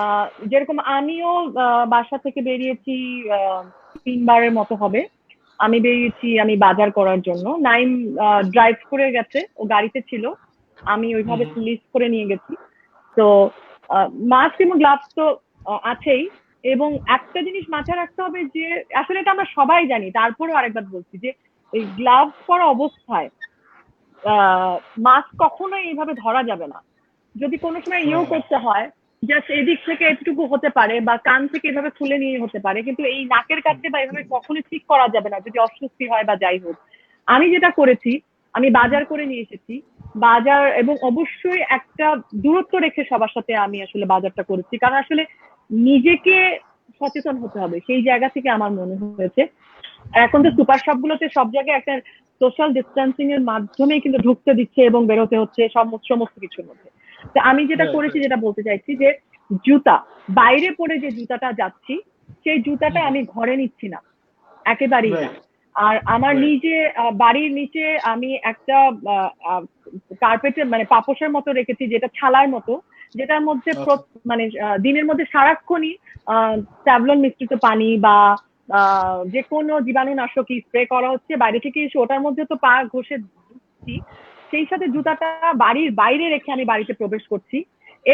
যেরকম আমিও বাসা থেকে বেরিয়েছি 3 বারের মতো হবে। আমি বেরিয়েছি আমি বাজার করার জন্য। নাইম ড্রাইভ করে গেছে, ও গাড়িতে ছিল, আমি ওইভাবে লিস্ট করে নিয়ে গেছি। তো মাস্ক এবং গ্লাভস তো আছেই। এবং একটা জিনিস মাথায় রাখতে হবে যে আসলে এটা আমরা সবাই জানি, তারপরেও আরেকবার বলছি যে এই গ্লাভস পরা অবস্থায় মাস্ক কখনোই এইভাবে ধরা যাবে না। যদি কোনো সময় ইয়েও করতে হয়, জাস্ট এদিক থেকে এটুকু হতে পারে বা কান থেকে এভাবে খুলে নিয়ে হতে পারে, কিন্তু এই নাকের কাছে বা এভাবে কখনোই ঠিক করা যাবে না যদি অস্বস্তি হয় বা যাই হোক। আমি যেটা করেছি, আমি বাজার করে নিয়ে এসেছি। বাজার এবং অবশ্যই একটা দূরত্ব রেখে সবার সাথে আমি আসলে বাজারটা করেছি, কারণ আসলে নিজেকে সচেতন হতে হবে, সেই জায়গা থেকে আমার মনে হয়েছে। এখন তো সুপার শপ গুলোতে সব জায়গায় একটা সোশ্যাল ডিস্টেন্সিং এর মাধ্যমেই কিন্তু ঢুকতে দিচ্ছে এবং বেরোতে হচ্ছে সমস্ত কিছুর মধ্যে। তো আমি যেটা করেছি, যেটা বলতে চাইছি যে জুতা, বাইরে পরে যে জুতাটা যাচ্ছি সেই জুতাটা আমি ঘরে নিচ্ছি না, একেবারেই না। আর আমার নিজে বাড়ির নিচে আমি একটা কার্পেটের মানে পাপোশের মতো রেখেছি, যেটা ছালার মতো, যেটার মধ্যে মানে দিনের মধ্যে সারাক্ষণই স্যাভলন মিশ্রিত পানি বা যে কোনো জীবাণুনাশকই স্প্রে করা হচ্ছে বাইরে থেকে এসে, ওটার মধ্যে তো পা ঘষে দিচ্ছি। সেই সাথে জুতাটা বাড়ির বাইরে রেখে আমি বাড়িতে প্রবেশ করছি।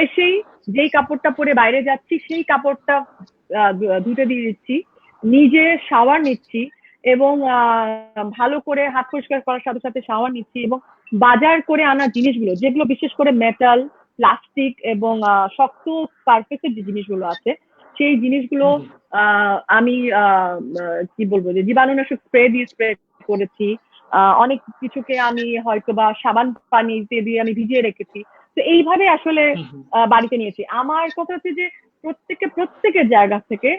এসেই যেই কাপড়টা পরে বাইরে যাচ্ছি সেই কাপড়টা ধুতে দিয়ে দিচ্ছি, নিজে শাওয়ার নিচ্ছি এবং ভালো করে হাত পরিষ্কার করার সাথে সাথে শাওয়ার নিচ্ছি। এবং বাজার করে আনা জিনিসগুলো, যেগুলো বিশেষ করে মেটাল, প্লাস্টিক এবং শক্ত সারফেসের যে জিনিসগুলো আছে, সেই জিনিসগুলো আমি কি বলবো যে জীবাণুনাশক স্প্রে দিয়ে স্প্রে করেছি। অনেক কিছুকে আমি হয়তো বা সাবান পানিতে দিয়ে আমি ভিজিয়ে রেখেছি। তো এইভাবে আসলে বাড়িতে নিয়েছি। আমার কথা হচ্ছে যে প্রত্যেকের জায়গা থেকে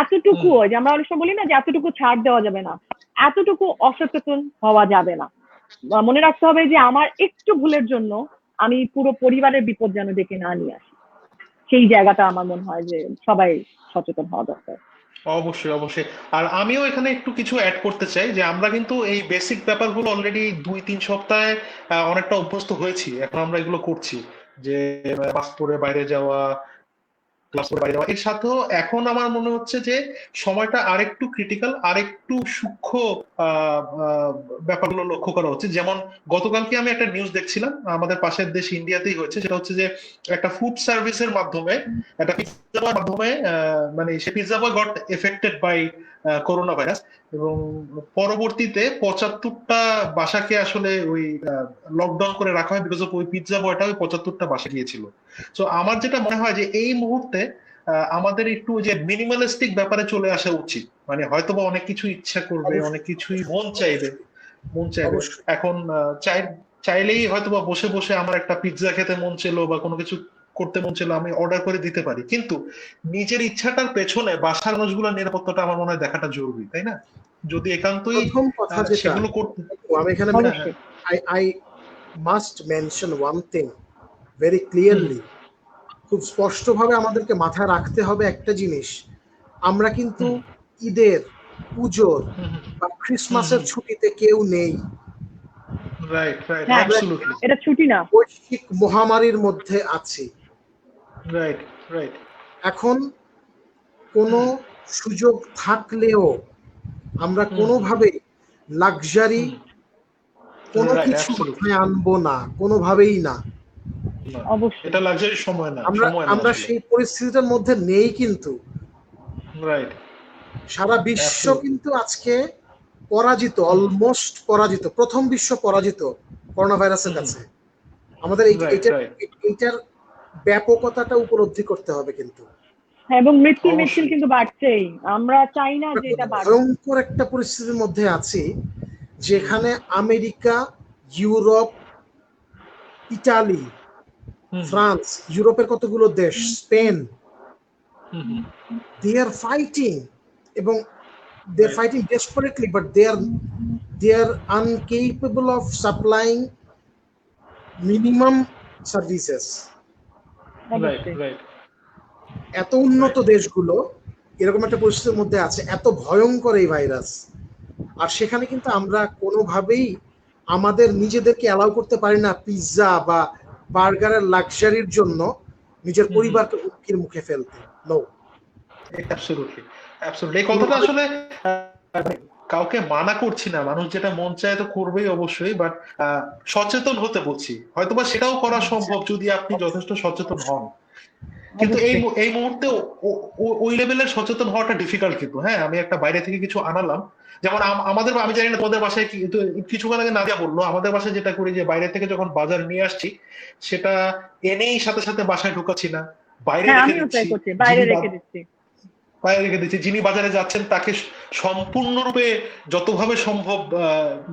এতটুকু, যে আমরা অনেক সময় বলি না যে এতটুকু ছাড় দেওয়া যাবে না, এতটুকু অসচেতন হওয়া যাবে না। মনে রাখতে হবে যে আমার একটু ভুলের জন্য আমি পুরো পরিবারের বিপদ যেন ডেকে না নিয়ে আসি। সেই জায়গাটা আমার মনে হয় যে সবাই সচেতন হওয়া দরকার। অবশ্যই অবশ্যই। আর আমিও এখানে একটু কিছু অ্যাড করতে চাই যে আমরা কিন্তু এই বেসিক ব্যাপারগুলো অলরেডি 2-3 সপ্তাহে অনেকটা অভ্যস্ত হয়েছি, এখন আমরা এগুলো করছি যে মাস্ক পরে বাইরে যাওয়া, ক্লাস করে বাইরে যাওয়া। এর সাথেও এখন আমার মনে হচ্ছে যে সময়টা আরেকটু ক্রিটিক্যাল, আরেকটু সূক্ষ্ম ব্যাপারগুলো লক্ষ্য করা হচ্ছে। যেমন গতকালকে আমি একটা নিউজ দেখছিলাম, আমাদের পাশের দেশ ইন্ডিয়াতেই হয়েছে, সেটা হচ্ছে যে একটা ফুড সার্ভিসের মাধ্যমে, একটা পিৎজা বয়ের মাধ্যমে, মানে সে pizza boy got affected by corona virus, এবং পরবর্তীতে 75টা বাসাকে আসলে ওই লকডাউন করে রাখা হয় বিকজ অফ ওই পিৎজা বয়টা ওই 75টা বাসা গিয়েছিল। তো আমার যেটা মনে হয় যে এই মুহূর্তে আমাদের একটু যে মিনিমালিস্টিক ব্যাপারে চলে আসা উচিত। মানে হয়তোবা অনেক কিছু ইচ্ছা করবে, অনেক কিছুই মন চাইবে, মন চাইবে। অবশ্যই। এখন চাইলেই হয়তো বা বসে বসে আমার একটা পিৎজা খেতে মন ছিল বা কোনো কিছু করতে মন ছিল, আমি অর্ডার করে দিতে পারি, কিন্তু নিজের ইচ্ছাটার পেছনে বাসার মানুষগুলোর নিরাপত্তাটা আমার মনে হয় দেখাটা জরুরি, তাই না? যদি একান্তই প্রথম কথা যেটা, সেগুলো করতে। আমি এখানে হ্যাঁ, হ্যাঁ। অবশ্যই। I must mention one thing very clearly. খুব স্পষ্টভাবে আমাদেরকে মাথায় রাখতে হবে একটা জিনিস, আমরা কিন্তু ঈদের, পুজোর বা ক্রিসমাসের ছুটিতে কেউ নেই। রাইট, রাইট, হ্যাঁ, অ্যাবসলিউটলি, এটা ছুটি না। বৈশ্বিক মহামারীর মধ্যে আছি। Right, right. এখন কোনো সুযোগ থাকলেও আমরা কোনোভাবে লাক্সারি কোনো Right, কিছু absolutely. মাথায় আনবো না, কোনোভাবেই না। না, অবশ্যই। এটা লাক্সারি সময় না, আমরা সময় না আমরা আসলে। সেই পরিস্থিতিটার মধ্যে নেই, কিন্তু রাইট, সারা বিশ্ব Absolutely. কিন্তু আজকে পরাজিত, অলমোস্ট পরাজিত, প্রথম বিশ্ব পরাজিত করোনা ভাইরাসের কাছে। আমাদের Right, right. এইটার ব্যাপকতাটা উপলব্ধি করতে হবে কিন্তু। হ্যাঁ, এবং মৃত্যুর অবশ্যই। মিছিল কিন্তু বাড়ছেই, আমরা চাই না যে এটা বাড়ুক। ভয়ঙ্কর একটা পরিস্থিতির মধ্যে আছি যেখানে আমেরিকা, ইউরোপ, ইটালি, ফ্রান্স, ইউরোপের কতগুলো দেশ, স্পেন, they are fighting, এবং they are fighting desperately, but they are incapable of supplying minimum services. Right, অবশ্যই। রাইট। এত উন্নত দেশগুলো এরকম একটা পরিস্থিতির মধ্যে আছে, এত ভয়ঙ্কর এই ভাইরাস, আর সেখানে কিন্তু আমরা কোনোভাবেই আমাদের নিজেদেরকে অ্যালাউ করতে পারি না পিৎজা বা বার্গারের লাক্সারির জন্য নিজের পরিবারকে হুমকির মুখে ফেলতে। No, absolutely, absolutely. এই কথাটা আসলে কাউকে মানা করছি না, মানুষ যেটা মন চায় তো করবেই অবশ্যই, বাট সচেতন হতে বলছি। হয়তোবা সেটাও করা সম্ভব যদি আপনি যথেষ্ট সচেতন হন, কিন্তু এই মুহূর্তে ওই লেভেলের সচেতন হওয়াটা ডিফিকাল্ট। কিন্তু হ্যাঁ, আমি একটা বাইরে থেকে কিছু আনালাম, যেমন আমাদের, আমি জানি না তোমাদের বাসায় কি, কিছুক্ষণ আগে নাদিয়া বললো, আমাদের বাসায় যেটা করি যে বাইরে থেকে যখন বাজার নিয়ে আসছি সেটা এনেই সাথে সাথে বাসায় ঢুকাচ্ছি না, বাইরে হ্যাঁ, রেখে আমিও তাই দিচ্ছি। করছি, বাইরে রেখে দিচ্ছি। বাইরে রেখে দিচ্ছি, যিনি বাজারে যাচ্ছেন তাকে সম্পূর্ণরূপে যতভাবে সম্ভব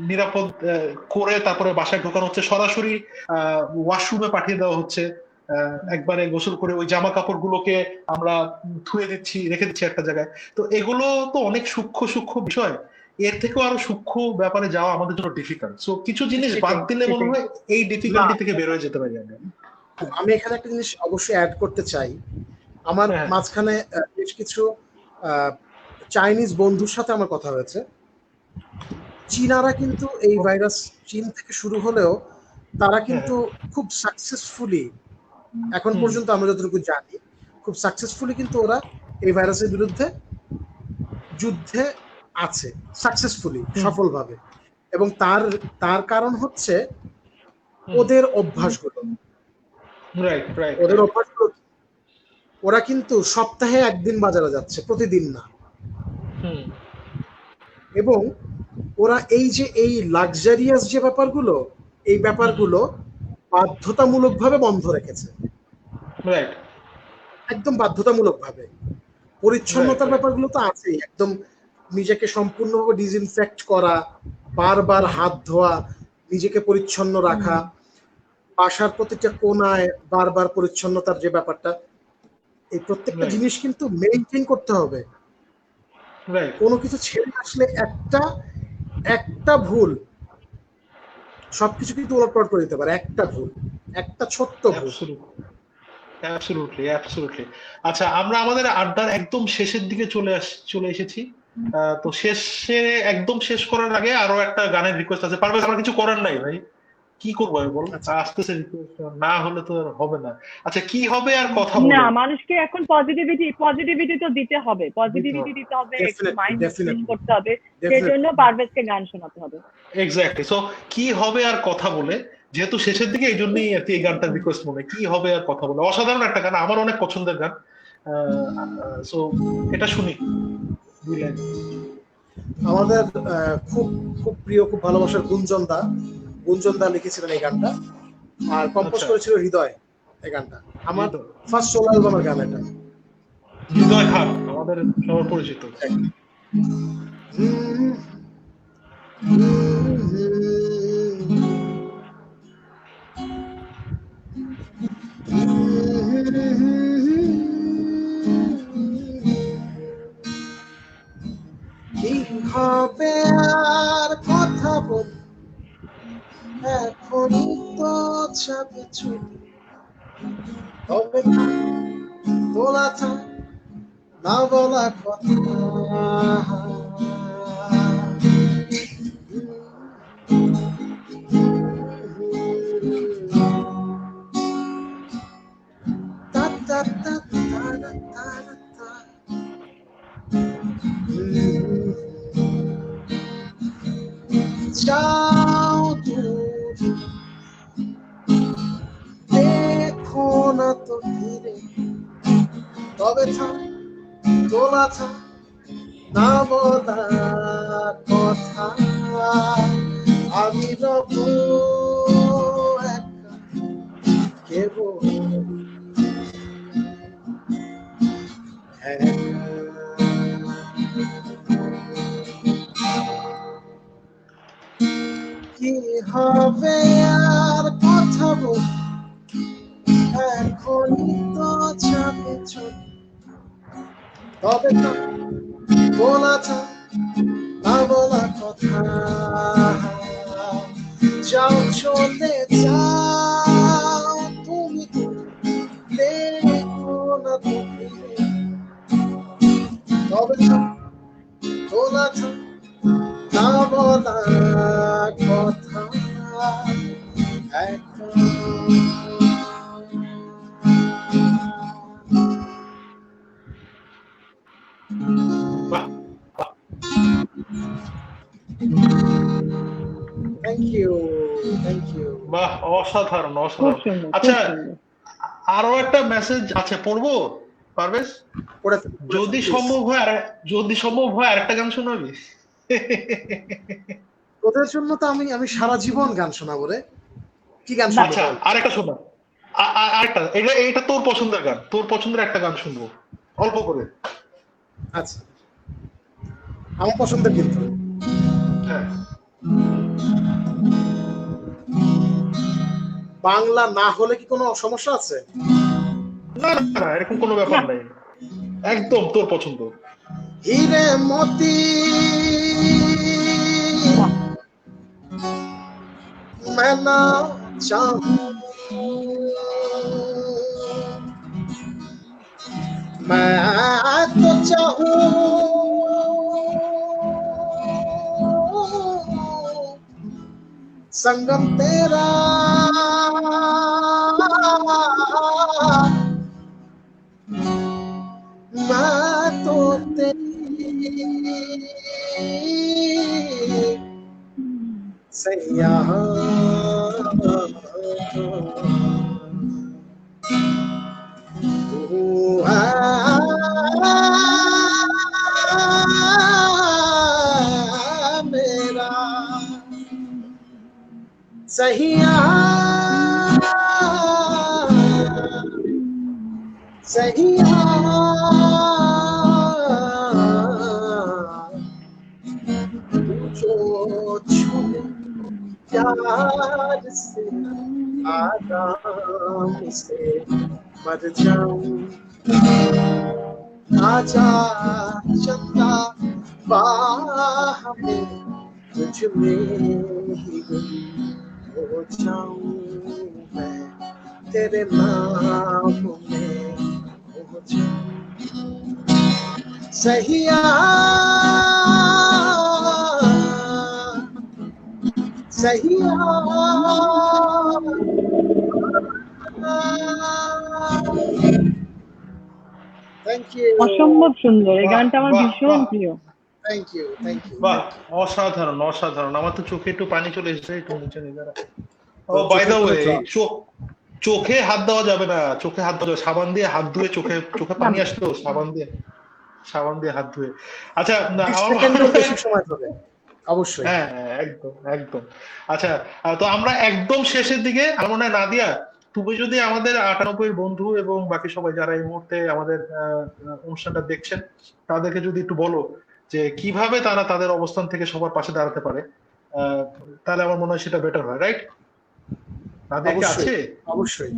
নিরাপদ করে তারপরে বাসায় ঢোকানো হচ্ছে, সরাসরি ওয়াশরুমে পাঠিয়ে দেওয়া হচ্ছে, একবারে গোসল করে ওই জামা কাপড় গুলোকে আমরা ধুয়ে দিচ্ছি, রেখে দিচ্ছি একটা জায়গায়। তো এগুলো তো অনেক সূক্ষ্ম সূক্ষ্ম বিষয়, এর থেকেও আরো সূক্ষ্ম ব্যাপারে যাওয়া আমাদের জন্য ডিফিকাল্ট। সো কিছু জিনিস বাদ দিলে মনে হয় এই ডিফিকাল্টি থেকে বের হয়ে যেতে পারি আমরা। আমি এখানে একটা জিনিস অবশ্যই অ্যাড করতে চাই। আমার মাঝখানে বেশ কিছু চাইনিজ বন্ধুর সাথে আমার কথা হয়েছে। চীনারা কিন্তু এই ভাইরাস চীন থেকে শুরু হলেও তারা কিন্তু খুব সাকসেসফুলি, এখন পর্যন্ত আমরা যতটুকু জানি, খুব সাকসেসফুলি কিন্তু ওরা এই ভাইরাসের বিরুদ্ধে যুদ্ধে আছে, সাকসেসফুলি, সফলভাবে। এবং তার কারণ হচ্ছে ওদের অভ্যাসগুলো। ওদের অভ্যাসগুলো, ওরা কিন্তু সপ্তাহে একদিন বাজারে যাচ্ছে, প্রতিদিন না। এবং ওরা এই লাক্সারিয়াস যে ব্যাপারগুলো, এই ব্যাপারগুলো বাধ্যতামূলকভাবে বন্ধ রেখেছে, একদম বাধ্যতামূলকভাবে। পরিচ্ছন্নতার ব্যাপারগুলো তো আছেই, একদম নিজেকে সম্পূর্ণভাবে ডিসইনফেক্ট করা, বারবার হাত ধোয়া, নিজেকে পরিচ্ছন্ন রাখা, বাসার প্রতিটা কোনায় বারবার পরিচ্ছন্নতার যে ব্যাপারটা, এই প্রত্যেকটা জিনিস কিন্তু মেইনটেইন করতে হবে। কোনো কিছু ছেড়ে আসলে একটা ভুল সবকিছু কিন্তু উলটপালট করে দিতে পারে, একটা ভুল, একটা ছোট্ট ভুল। Absolutely, absolutely. আচ্ছা, আমরা আমাদের আড্ডার একদম শেষের দিকে চলে এসেছি। তো একদম শেষ করার আগে আরো একটা গানের রিকোয়েস্ট আছে। পারভেজ, আমার কিছু করার নাই ভাই, কি করবো আমি বল, আসতেছে রিকোয়েস্ট, না হলে তো হবে না। আচ্ছা, কি হবে আর কথা বলে না, মানুষকে এখন পজিটিভিটি তো দিতে হবে, পজিটিভিটি দিতে হবে, একটু মাইন্ড রিফ্রেশ করতে হবে, সেজন্য পারভেজকে গান শোনাতে হবে। এক্স্যাক্টলি। সো কি হবে আর কথা বলে, যেহেতু শেষের দিকে, এই জন্যই আর কি এই গানটার রিকোয়েস্ট মনে, কি হবে আর কথা বলে, অসাধারণ একটা গান, আমার অনেক পছন্দের গান। সো এটা শুনি। আমাদের খুব খুব প্রিয়, খুব ভালোবাসার গুঞ্জন দা লিখেছিলেন এই গানটা, আর কম্পোজ করেছিল হৃদয় এই গানটা। আমার ফার্স্ট সোলো অ্যালবামের গান এটা। হৃদয় খান আমাদের সবার পরিচিত। কি হবে আর কথা বল, এখনই তো চাপে ছুটি, তবে তোলা থাক না বলা কথা। তা তা তা তা তা তা। যাও দূরে, দেখো না তো ফিরে, তবে থাক তোলা থাক না বলা কথা। আমি রব একা কেবল একা। কি হবে আর কথা বল, এখনই তো চাপে ছুটি, তবে থাক বলা থাক না বলা কথা। যাও চলে যাও তুমি, দেখো না তো ফিরে, তবে থাক বলা থাক না বলা কথা। একা বাহ, থ্যাংক ইউ, থ্যাংক ইউ। বাহ, অসাধারণ খুব অসাধারণ। সুন্দর, খুব আচ্ছা, সুন্দর। আরো একটা মেসেজ আছে, পড়বো পারবেশ? যদি সম্ভব হয় যদি সম্ভব হয় আরেকটা গান শোনাবি? তোদের জন্য তো আমি আমি সারা জীবন গান শোনাবো রে। কি গান বাহ। শুনবো আচ্ছা, বল? আরেকটা শোনা, আরেকটা, এটা তোর পছন্দের গান, তোর পছন্দের একটা গান শুনবো অল্প করে। আচ্ছা, আমার পছন্দের কিন্তু হ্যাঁ, বাংলা না হলে কি কোনো সমস্যা আছে? না না না, এরকম কোনো ব্যাপার নাই, একদম তোর পছন্দ। হিরে মতি मैं ना चाहूं, मैं तो चाहूं संगम तेरा, मैं तो तेरी सैया मेरा सहिया सहिया जो छूए प्यार से आराम से मर जाऊं, आजा चंदा बाह में तुझ में ही गुम हो जाऊं, मैं तेरे नाम में हो जाऊं। सहिया सहिया थैंक यू, অসম্ভব সুন্দর, এই বাহ, গানটা আমার বাহ, ভীষণ বাহ। প্রিয়। Thank you, thank you. বাহ, অসাধারণ অসাধারণ। আমার তো চোখে একটু পানি চলে এসেছে, একটু নিচে নিয়ে দাঁড়া। ও তোর বাই চোখে দ্য কোনো ওয়ে, জল? চোখে হাত দেওয়া যাবে না, চোখে হাত দেওয়া যাবে, সাবান দিয়ে হাত ধুয়ে, চোখে চোখে পানি আসতো, সাবান দিয়ে হাত ধুয়ে। আচ্ছা, 20 আমার সেকেন্ডের বেশি সময় ধরে অবশ্যই। হ্যাঁ হ্যাঁ, একদম একদম। আচ্ছা, তো আমরা একদম শেষের দিকে, আমার মনে হয় নাদিয়া, তুমি যদি আমাদের 98 বন্ধু এবং বাকি সবাই যারা এই মুহূর্তে আমাদের অনুষ্ঠানটা দেখছেন, তাদেরকে যদি একটু বলো যে কিভাবে তারা তাদের অবস্থান থেকে সবার পাশে দাঁড়াতে পারে, তাহলে আমার মনে হয় সেটা বেটার হয়, রাইট? নাদিয়া কি আছে? অবশ্যই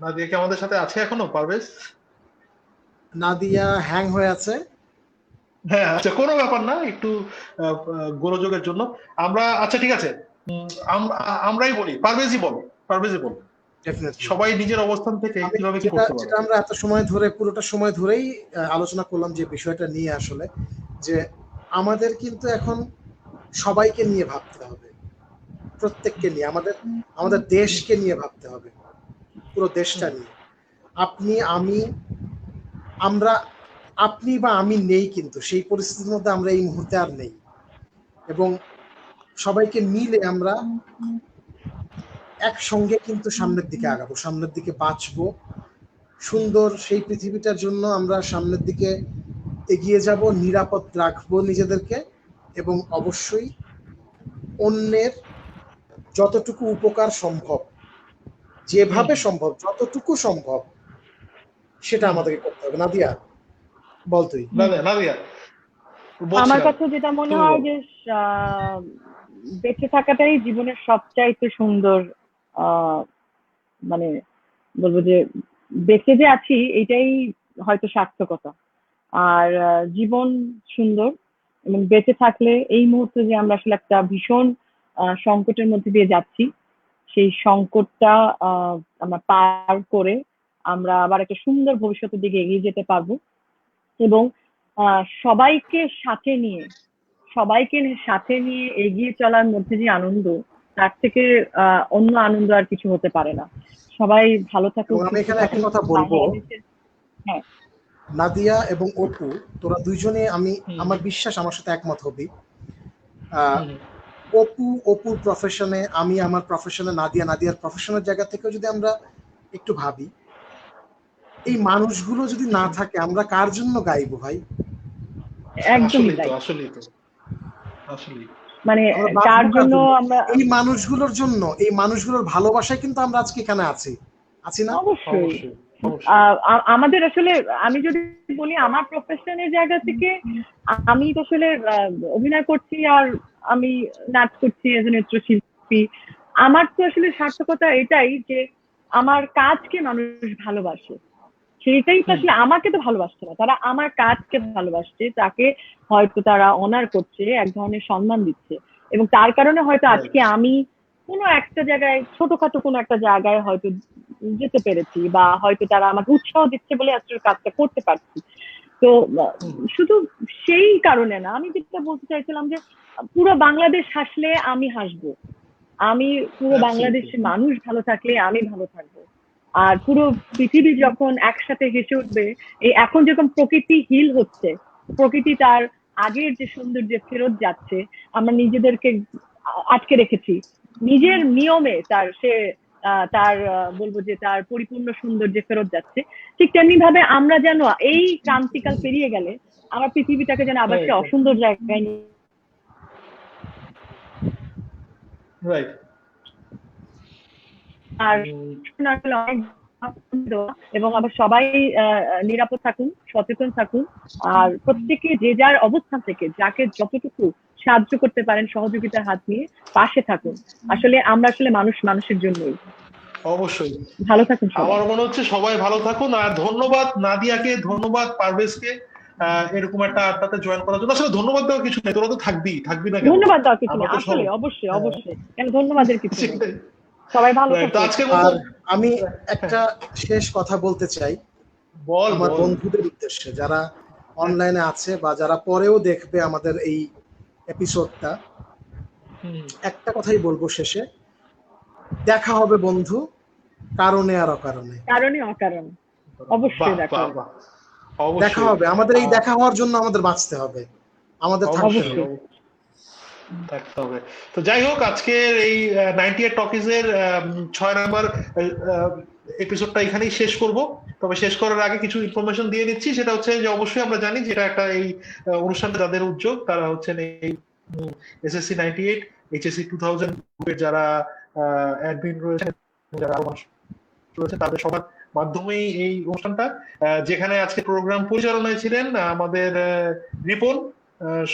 নাদিয়া কি আমাদের সাথে আছে এখনো, পারভেজ? নাদিয়া হ্যাং হয়ে আছে। হ্যাঁ, আচ্ছা, কোনো ব্যাপার না, একটু গোলযোগের জন্য আমরা, আচ্ছা ঠিক আছে, আমরাই বলি, পারভেজই বল, পারভেজই বল, ডেফিনেটলি সবাই নিজের অবস্থান থেকে কিভাবে কি করতে যেটা পারে। আমরা এত সময় ধরে পুরোটা সময় ধরেই আলোচনা করলাম যে বিষয়টা নিয়ে, আসলে যে আমাদের কিন্তু এখন সবাইকে নিয়ে ভাবতে হবে, প্রত্যেককে নিয়ে, আমাদের দেশকে নিয়ে ভাবতে হবে, পুরো দেশটা নিয়ে। আপনি আমি আমরা আপনি বা আমি নেই, কিন্তু সেই পরিস্থিতির মধ্যে আমরা এই মুহূর্তে আর নেই, এবং সবাইকে মিলে আমরা একসঙ্গে কিন্তু সামনের দিকে আগাবো, সামনের দিকে বাঁচবো, সুন্দর সেই পৃথিবীটার জন্য আমরা সামনের দিকে এগিয়ে যাব, নিরাপদ রাখবো নিজেদেরকে, এবং অবশ্যই অন্যের যতটুকু উপকার সম্ভব, যেভাবে সম্ভব, যতটুকু সম্ভব, সেটা আমাদেরকে করতে হবে। নাদিয়া, বল তুই। নাদিয়া, আমার কাছে যেটা মনে হয় যে বেঁচে থাকাটাই জীবনের সবচাইতে সুন্দর, মানে বলবো যে বেঁচে যে আছি এটাই হয়তো সার্থকতা। আর জীবন সুন্দর, এবং বেঁচে থাকলে এই মুহূর্তে যে আমরা আসলে একটা ভীষণ সংকটের মধ্যে দিয়ে যাচ্ছি, সেই সংকটটা আমরা পার করে আমরা আবার একটা সুন্দর ভবিষ্যতের দিকে এগিয়ে যেতে পারবো। এবং সবাইকে সাথে নিয়ে এগিয়ে চলার মধ্যে যে আনন্দ, তার থেকে অন্য আনন্দ আর কিছু হতে পারে না। সবাই ভালো থাকুক। আমি এখানে একটা কথা বলবো, হ্যাঁ, নাদিয়া এবং অপু, তোরা দুইজনে আমার বিশ্বাস আমার সাথে একমত হবি। অপুর প্রফেশনে, আমি আমার প্রফেশনে, নাদিয়ার প্রফেশনের জায়গা থেকেও যদি আমরা একটু ভাবি, এই মানুষগুলো যদি না থাকে আমরা কার জন্য গাইবো ভাই? একদমই তাই। মানে তার জন্য আমরা এই মানুষগুলোর ভালোবাসায় কিন্তু আমরা আজকে এখানে আছি না? অবশ্যই। আমাদের আসলে, আমি যদি বলি আমার প্রফেশনের জায়গা থেকে, আমি তো আসলে অভিনয় করছি আর আমি নাচ করছি এজ এ নৃত্যশিল্পী। আমার তো আসলে সার্থকতা এটাই যে আমার কাজকে মানুষ ভালোবাসে, সেটাই তো আসলে। আমাকে তো ভালোবাসছে না, তারা আমার কাজকে ভালোবাসছে, তাকে হয়তো তারা অনার করছে, এক ধরনের সম্মান দিচ্ছে, এবং তার কারণে হয়তো আজকে আমি কোনো একটা জায়গায়, ছোটখাটো কোনো একটা জায়গায় হয়তো যেতে পেরেছি, বা হয়তো তারা আমাকে উৎসাহ দিচ্ছে বলে আসলে কাজটা করতে পারছি। তো শুধু সেই কারণে না, আমি যেটা বলতে চাইছিলাম যে পুরো বাংলাদেশ হাসলে আমি হাসবো, আমি পুরো বাংলাদেশের মানুষ ভালো থাকলে আমি ভালো থাকবো, আর পুরো পৃথিবী যখন একসাথে হেসে উঠবে। এই এখন যখন প্রকৃতি হিল হচ্ছে, প্রকৃতি তার আগের যে সৌন্দর্যে ফেরত যাচ্ছে, আমরা নিজেদেরকে আটকে রেখেছি নিজের নিয়মে, তার বলবো যে তার পরিপূর্ণ সৌন্দর্যে ফেরত যাচ্ছে। ঠিক তেমনি ভাবে আমরা যেন এই ক্রান্তিকাল পেরিয়ে গেলে আমার পৃথিবীটাকে যেন আবার সে অসুন্দর জায়গায় নিয়ে, আর এবং আবার সবাই নিরাপদ থাকুন, সচেতন থাকুন, আর প্রত্যেকে যে যার অবস্থান থেকে যাকে যতটুকু সাহায্য করতে পারেন সহযোগিতার হাত নিয়ে পাশে থাকুন। আসলে আমরা আসলে মানুষের জন্যই। অবশ্যই ভালো থাকুন। আমার মনে হচ্ছে সবাই ভালো থাকুন, আর ধন্যবাদ নাদিয়াকে, ধন্যবাদ পারভেজকে এরকম একটা আড্ডাতে জয়েন করার জন্য। আসলে ধন্যবাদ দেওয়ার কিছু নেই, তোরা তো থাকবি না কেন? ধন্যবাদ দেওয়ার কিছু নেই, আসলে অবশ্যই কেন ধন্যবাদের কিছু নেই। সবাই ভালো থাকুন। আর আমি একটা শেষ কথা বলতে চাই আমার বন্ধুদের উদ্দেশ্যে, যারা অনলাইনে আছে বা যারা পরেও দেখবে আমাদের এই এপিসোডটা। একটা কথাই বলবো শেষে, দেখা হবে বন্ধু, কারণে আর অকারণে। অবশ্যই দেখা হবে। আমাদের এই দেখা হওয়ার জন্য আমাদের বাঁচতে হবে, আমাদের থাকতে হবে। তো যাই হোক, আজকের এই 98 টকিজের 6 নাম্বার এপিসোডটা এখানেই শেষ করব। তবে শেষ করার আগে কিছু ইনফরমেশন দিয়ে দিচ্ছি। সেটা হচ্ছে যে অবশ্যই আমরা জানি যেটা একটা এই অনুষ্ঠানটা যাদের উদ্যোগ, তারা হচ্ছেন এই SSC 98, HSC 2000 গ্রুপের যারা অ্যাডমিন রয়েছেন, যারা রয়েছে, তাদের সবার মাধ্যমেই এই অনুষ্ঠানটা, যেখানে আজকে প্রোগ্রাম পরিচালনায় ছিলেন আমাদের রিপন,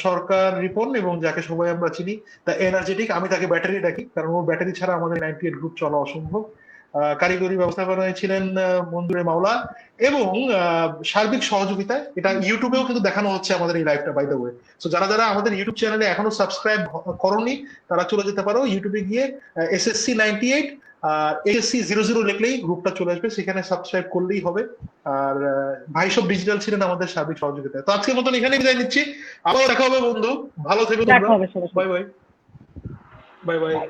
সরকার রিপন এবং যাকে সবাই আমরা চিনি দ্য এনার্জেটিক, আমি তাকে ব্যাটারি ডাকি কারণ ও ব্যাটারি ছাড়া আমাদের 98 গ্রুপ চলা অসম্ভব। কারিগরি ব্যবস্থাপনায় ছিলেন মঞ্জুরে মাওলা এবং সার্বিক সহযোগিতায় এটা ইউটিউবেও কিন্তু দেখানো হচ্ছে আমাদের এই লাইভটা বাই দ্য ওয়ে। সো যারা যারা আমাদের ইউটিউব চ্যানেলে এখনো সাবস্ক্রাইব করনি তারা চলে যেতে পারো ইউটিউবে গিয়ে SSC 98 আর ASC 00 লিখলেই গ্রুপটা চলে আসবে, সেখানে সাবস্ক্রাইব করলেই হবে। আর ভাই সব ডিজিটাল ছিলেন আমাদের সার্বিক সহযোগিতায়। তো আজকের মতন এখানে বিদায় নিচ্ছি, আবার দেখা হবে বন্ধু, ভালো থেকো দেখা তোমরা, হবে সবার সাথে। Bye bye bye bye.